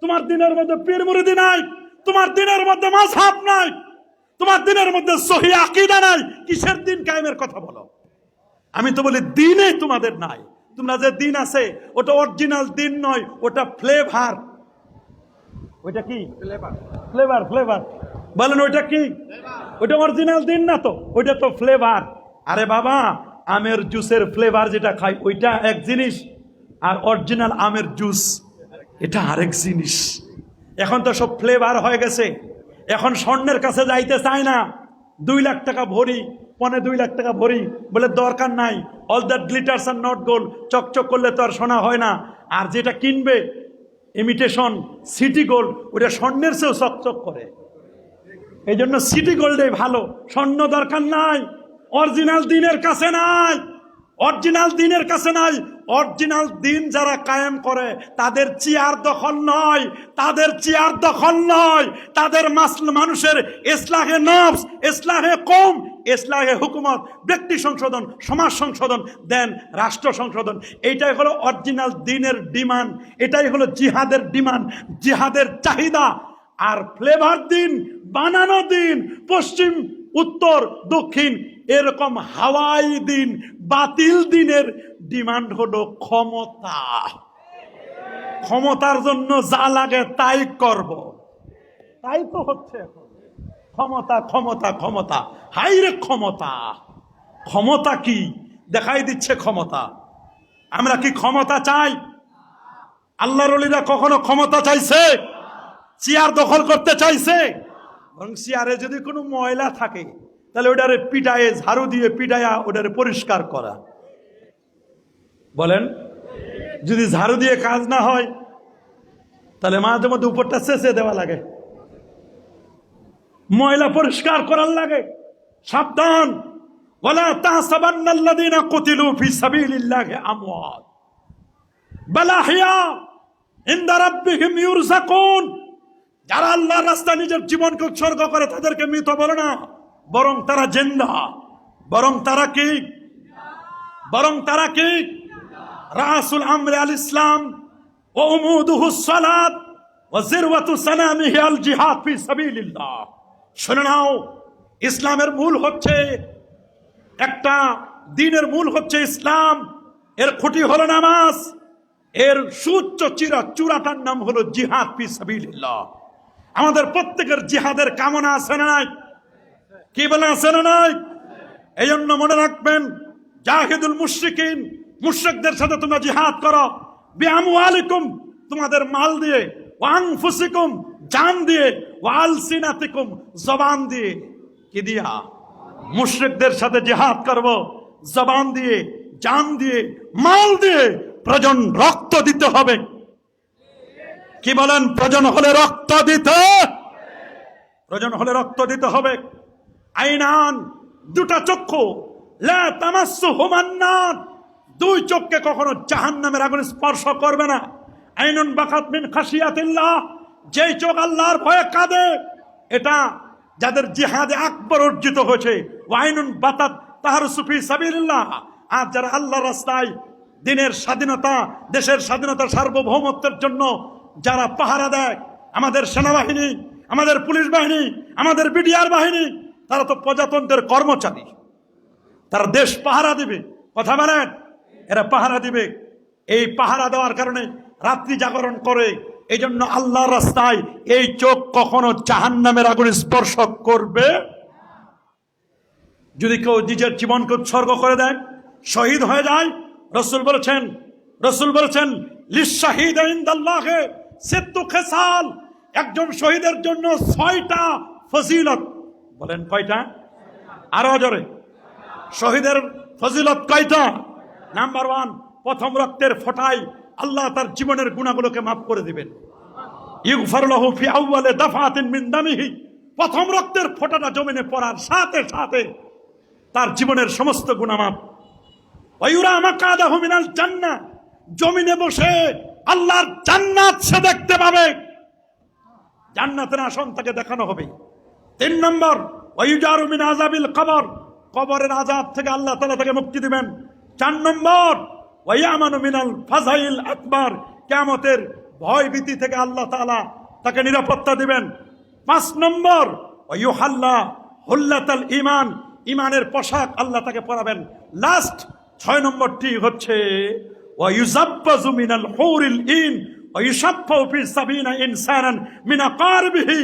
তোমার দিনের মধ্যে পীর মুরিদি নাই, তোমার দিনের মধ্যে মাযহাব নাই, তোমার দিনের মধ্যে সহিহ আকীদা নাই। কিসের দিন কায়েমের কথা বলো? আমি তো বলি দিনে তোমাদের নাই। তোমরা যে দিন আছে ওটা অরিজিনাল দিন নয়, ওটা ফ্লেভার। ওইটা কি? ফ্লেভার। বলেন ওইটা কি? ওইটা অরিজিনাল দিন না তো, ওইটা তো ফ্লেভার। আরে বাবা, আমের জুসের ফ্লেভার যেটা খাই ওইটা এক জিনিস, আর অরিজিনাল আমের জুস এটা আরেক জিনিস। এখন তো সব ফ্লেভার হয়ে গেছে। এখন স্বর্ণের কাছে যাইতে চায় না, 2 লাখ টাকা ভরি, 2.5 লাখ টাকা ভরি, বলে দরকার নাই, all that glitters are not gold, চকচক করলে তো আর সোনা হয় না। আর যেটা কিনবে ইমিটেশন সিটি গোল্ড, ওটা স্বর্ণের চেয়েও চকচক করে। এই জন্য সিটি গোল্ডে ভালো, স্বর্ণ দরকার নাই, অরিজিনাল দিনের কাছে নাই, অরিজিনাল দিনের কাছে নাই। অরিজিনাল দিন যারা কায়েম করে তাদের চেয়ার দখল নয়, তাদের চেয়ার দখল নয়, তাদের মানুষের ইসলাহে নফস, ইসলাহে কওম, ইসলাহে হুকুমত, ব্যক্তি সংশোধন, সমাজ সংশোধন, দেন রাষ্ট্র সংশোধন। এইটাই হলো অরিজিনাল দিনের ডিমান্ড, এটাই হলো জিহাদের ডিমান্ড, জিহাদের চাহিদা। আর ফ্লেভার দিন, বানানো দিন, পশ্চিম উত্তর দক্ষিণ এরকম হাওয়াই দিন, বাতিল দিনের ডিমান্ড হলো ক্ষমতা। ক্ষমতার জন্য যা লাগে তাই করব, তাই তো হচ্ছে এখন। ক্ষমতা ক্ষমতা ক্ষমতা, হাইরে ক্ষমতা। ক্ষমতা কি দেখাই দিচ্ছে ক্ষমতা। আমরা কি ক্ষমতা চাই? আল্লাহর ওলিরা কখনো ক্ষমতা চাইছে? চেয়ার দখল করতে চাইছে? এবং চেয়ারে যদি কোনো ময়লা থাকে তাহলে ওটারে পিটায়ে, ঝাড়ু দিয়ে পিটায়া ওটারে পরিষ্কার করা। বলেন, যদি ঝাড়ু দিয়ে কাজ না হয় তাহলে মাঝে মধ্যে উপরটা চেঁচে দেওয়া লাগে, ময়লা পরিষ্কার করার লাগে। সাবধান, ওয়ালা তাহসাবান্নাল্লাযীনা কুতিলু ফি সাবিলিল্লাহি আমওয়াত বাল আহইয়া ইনদা রাব্বিহিম ইউরযাকুন। যারা আল্লাহর রাস্তায় নিজের জীবনকে উৎসর্গ করে তাদেরকে মৃত বলে না, বরং তারা জিন্দা। বরং তারা কি? বরং তারা কি? রাসুল আমরে আল ইসলাম ও উমুদুহুস সালাত ওয়া যিরওয়াতু সানামিহি আল জিহাদ ফি সাবিলিল্লাহ। শুনে নাও, ইসলামের মূল হচ্ছে একটা, দ্বীনের মূল হচ্ছে ইসলাম, এর খুঁটি হলো নামাজ, এর সুউচ্চ চূড়াটার নাম হলো জিহাদ ফি সাবিলিল্লাহ। আমাদের প্রত্যেকের জিহাদের কামনা আছে না নাই? কি বলে আছে না নাই? এই জন্য মনে রাখবেন, জাহিদুল মুশরিকিন, মুশরিকদের সাথে তোমরা জিহাদ করো, বিআমওয়ালিকুম, তোমাদের মাল দিয়ে, ওয়া আনফুসিকুম, জান দিয়ে, ওয়া আলসিনাতিকুম, জবান দিয়ে। কি দিয়া? মুশরিকদের সাথে জিহাদ করব, জবান দিয়ে, জান দিয়ে, মাল দিয়ে, প্রয়োজন রক্ত দিতে হবে। কি বলেন? প্রয়োজন হলে রক্ত দিতে, প্রয়োজন হলে রক্ত দিতে হবে। আইনান, দুটা চক্ষু, লা তামাসসুহুমান নার, 2 চোখকে কখনো জাহান্নামের আগুন স্পর্শ করবে না। আইনুন বাকাত মিন খাশিয়াতিল্লাহ, যেই চোখ আল্লাহর ভয়ে কাঁদে, এটা যাদের জিহাদে আকবর অর্জিত হয়েছে। ওয়াইনুন বাতাত তাহরুসু ফি সাবিলিল্লাহ, আর যারা আল্লাহর রাস্তায় দিনের স্বাধীনতা, দেশের স্বাধীনতা, সার্বভৌমত্বের জন্য যারা পাহারা দেয়, আমাদের সেনাবাহিনী, আমাদের পুলিশ বাহিনী, আমাদের বিডিআর বাহিনী, তারা তো প্রজাতন্ত্রের কর্মচারী, তারা দেশ পাহারা দিবে। কথা বলেন, এরা পাহারা দিবে। এই পাহারা দেওয়ার কারণে রাত্রি জাগরণ করে। এই জন্য আল্লাহর রাস্তায় এই চোখ কখনো জাহান্নামের আগুন স্পর্শ করবে। যদি কেউ নিজের জীবনকে উৎসর্গ করে দেয়, শহীদ হয়ে যায়, রসুল বলেছেন লিশাহিদ ইনদাল্লাহি সিত্তু খিসাল, একজন শহীদের জন্য 6টা ফজিলত। বলেন কয়টা? আরো জোরে। শহীদের ফজিলত কয়টা? নাম্বার 1, প্রথম রক্তের ফোঁটায় আল্লাহ তার জীবনের গুনাহগুলোকে মাফ করে দিবেন। ইগফার লাহু ফি আউয়ালি দাফাতিন মিন দামিহি, প্রথম রক্তের ফোঁটাটা জমিনে পড়ার সাথে সাথে তার জীবনের সমস্ত গুনাহ মাফ। ওয়া ইউরা মাকাদাহু মিনাল জান্নাহ, জমিনে বসে আল্লাহর জান্নাত সে দেখতে পাবে, জান্নাতের আসন তাকে দেখানো হবে। 3 নম্বর, ওয়া ইউজারু মিন আযাবিল কবর, কবরের আযাব থেকে আল্লাহ তাআলা তাকে মুক্তি দিবেন। 4 নম্বর, ওয়া ইয়ামানু মিনাল ফাযাইল আকবার, কিয়ামতের ভয় ভীতি থেকে আল্লাহ তাআলা তাকে নিরাপত্তা দিবেন। 5 নম্বর, ওয়া ইউহাল্লা হুল্লাতাল ঈমান, ঈমানের পোশাক আল্লাহ তাকে পরাবেন। লাস্ট 6 নম্বরটি হচ্ছে ওয়া ইউযাব্বাজু মিনাল হুরিল ইন ওয়া ইউশাফাউ ফি 70 ইনসানান মিন আকারবিহি,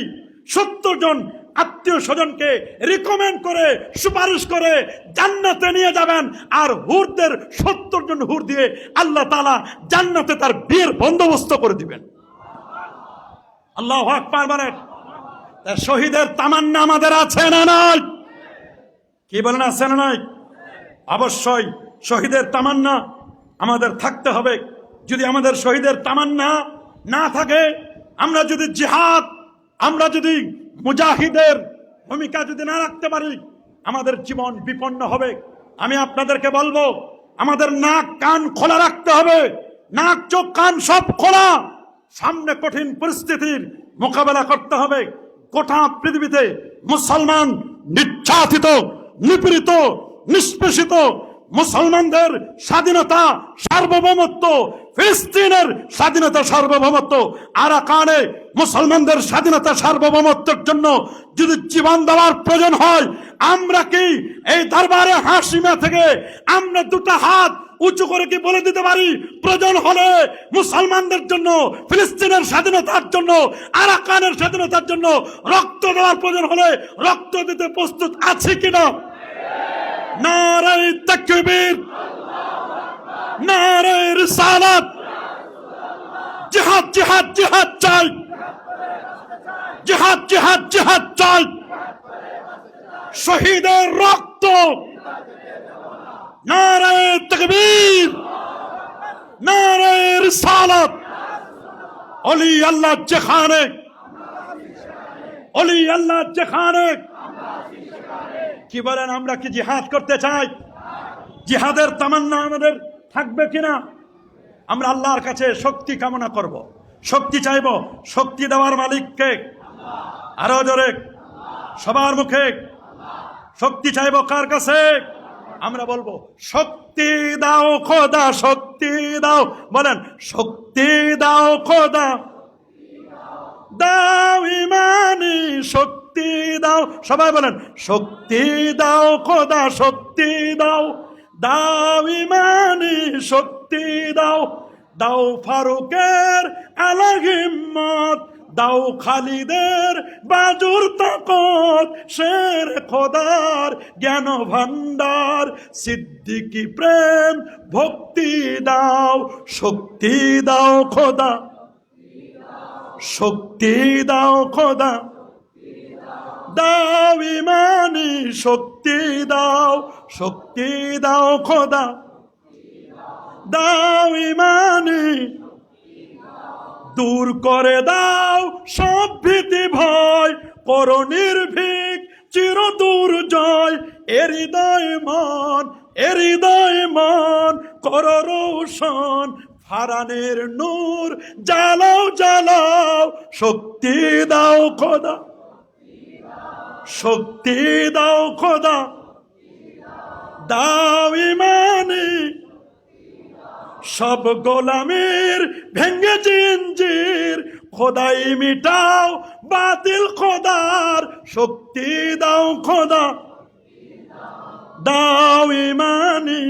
70 জন আত্মীয় স্বজনকে রিকমেন্ড করে সুপারিশ করে জান্নাতে নিয়ে যাবেন, আর হুরদের 70 জন হুর দিয়ে আল্লাহ তাআলা জান্নাতে তার বিয়ের বন্দোবস্ত করে দিবেন। আল্লাহু আকবার বলেন। শহীদের তামান্না আমাদের আছে না নাই? কি বলেন, আছে না নাই? অবশ্যই শহীদের তামান্না আমাদের থাকতে হবে। যদি আমাদের শহীদের তামান্না না থাকে, আমরা যদি জিহাদ, আমরা যদি মুজাহিদের ভূমিকা যদি না রাখতে পারি, আমাদের জীবন বিপন্ন হবে। আমি আপনাদেরকে বলবো, আমাদের নাক কান খোলা রাখতে হবে, নাক চোখ কান সব খোলা। সামনে কঠিন পরিস্থিতির মোকাবেলা করতে হবে। গোটা পৃথিবীতে মুসলমান নির্যাতিত, নিপীড়িত, নিষ্পেষিত, মুসলমানদের স্বাধীনতা সার্বভৌমত্ব, ফিলিস্তিনের স্বাধীনতা সার্বভৌমত্ব, আরাকানে মুসলমানদের স্বাধীনতা সার্বভৌমত্বের জন্য যদি জীবন দেওয়ার প্রয়োজন হয়, আমরা কি এই দরবারে হাসিমা থেকে আমরা দুটো হাত উঁচু করে কি বলে দিতে পারি, প্রয়োজন হলে মুসলমানদের জন্য, ফিলিস্তিনের স্বাধীনতার জন্য, আরাকানের স্বাধীনতার জন্য রক্ত দেওয়ার প্রয়োজন হলে রক্ত দিতে প্রস্তুত আছে কিনা? নারে তাকবীর, নারে রিসালাত, জিহাদ জিহাদ জিহাদ চাই, জিহাদ জিহাদ জিহাদ চাই। শহীদের রক্ত, নারে তাকবীর, নারে রিসালাত। ওলি আল্লাহ যেখানে, ওলি আল্লাহ যেখানে। কি বলেন, আমরা কি জিহাদ করতে চাই? জিহাদের তামান্না আমাদের থাকবে কিনা? আমরা আল্লাহর কাছে শক্তি কামনা করব, শক্তি চাইব। শক্তি দেওয়ার মালিককে আরো জোরে সবার মুখে শক্তি চাইব কার কাছে? আমরা বলবো, শক্তি দাও খোদা, শক্তি দাও। বলেন, শক্তি দাও খোদা, দাও ইমানি শক্তি দাও। সবাই বলেন, শক্তি দাও খোদা, শক্তি দাও, দাও ইমানি শক্তি দাও। দাও ফারুকের আলা হিম্মত, দাও খালিদের বাজুর তাকত, শের খোদার জ্ঞান ভান্ডার, সিদ্দিকি প্রেম ভক্তি দাও। শক্তি দাও খোদা, শক্তি দাও খোদা, দাও ইমানি শক্তি দাও, শক্তি দাও খোদা, দাও ইমানি। দূর করে দাও সব ভীতি ভয়, করো নির্ভীক চির দুর্জয়। হৃদয় মন, হৃদয় মন করো রোশন, ফারানের নূর জ্বালাও জ্বালাও। শক্তি দাও খোদা, শক্তি দাও খোদা, দাও ইমানি। সব গোলামের ভেঙ্গে জিঞ্জির, খোদাই মিটাও বাতিল খোদার। শক্তি দাও খোদা, দাও ইমানি।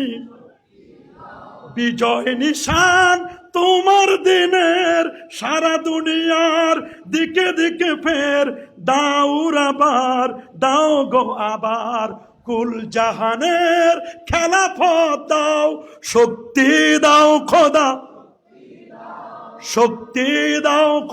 বিজয় নিশান তোমার দিনের, সারা দুনিয়ার দিকে দিকে ফের দাও আবার, দাও গো আবার। কুল জাহানের খেলাফত দাও, শক্তি দাও খোদা, শক্তি দাও খোদা।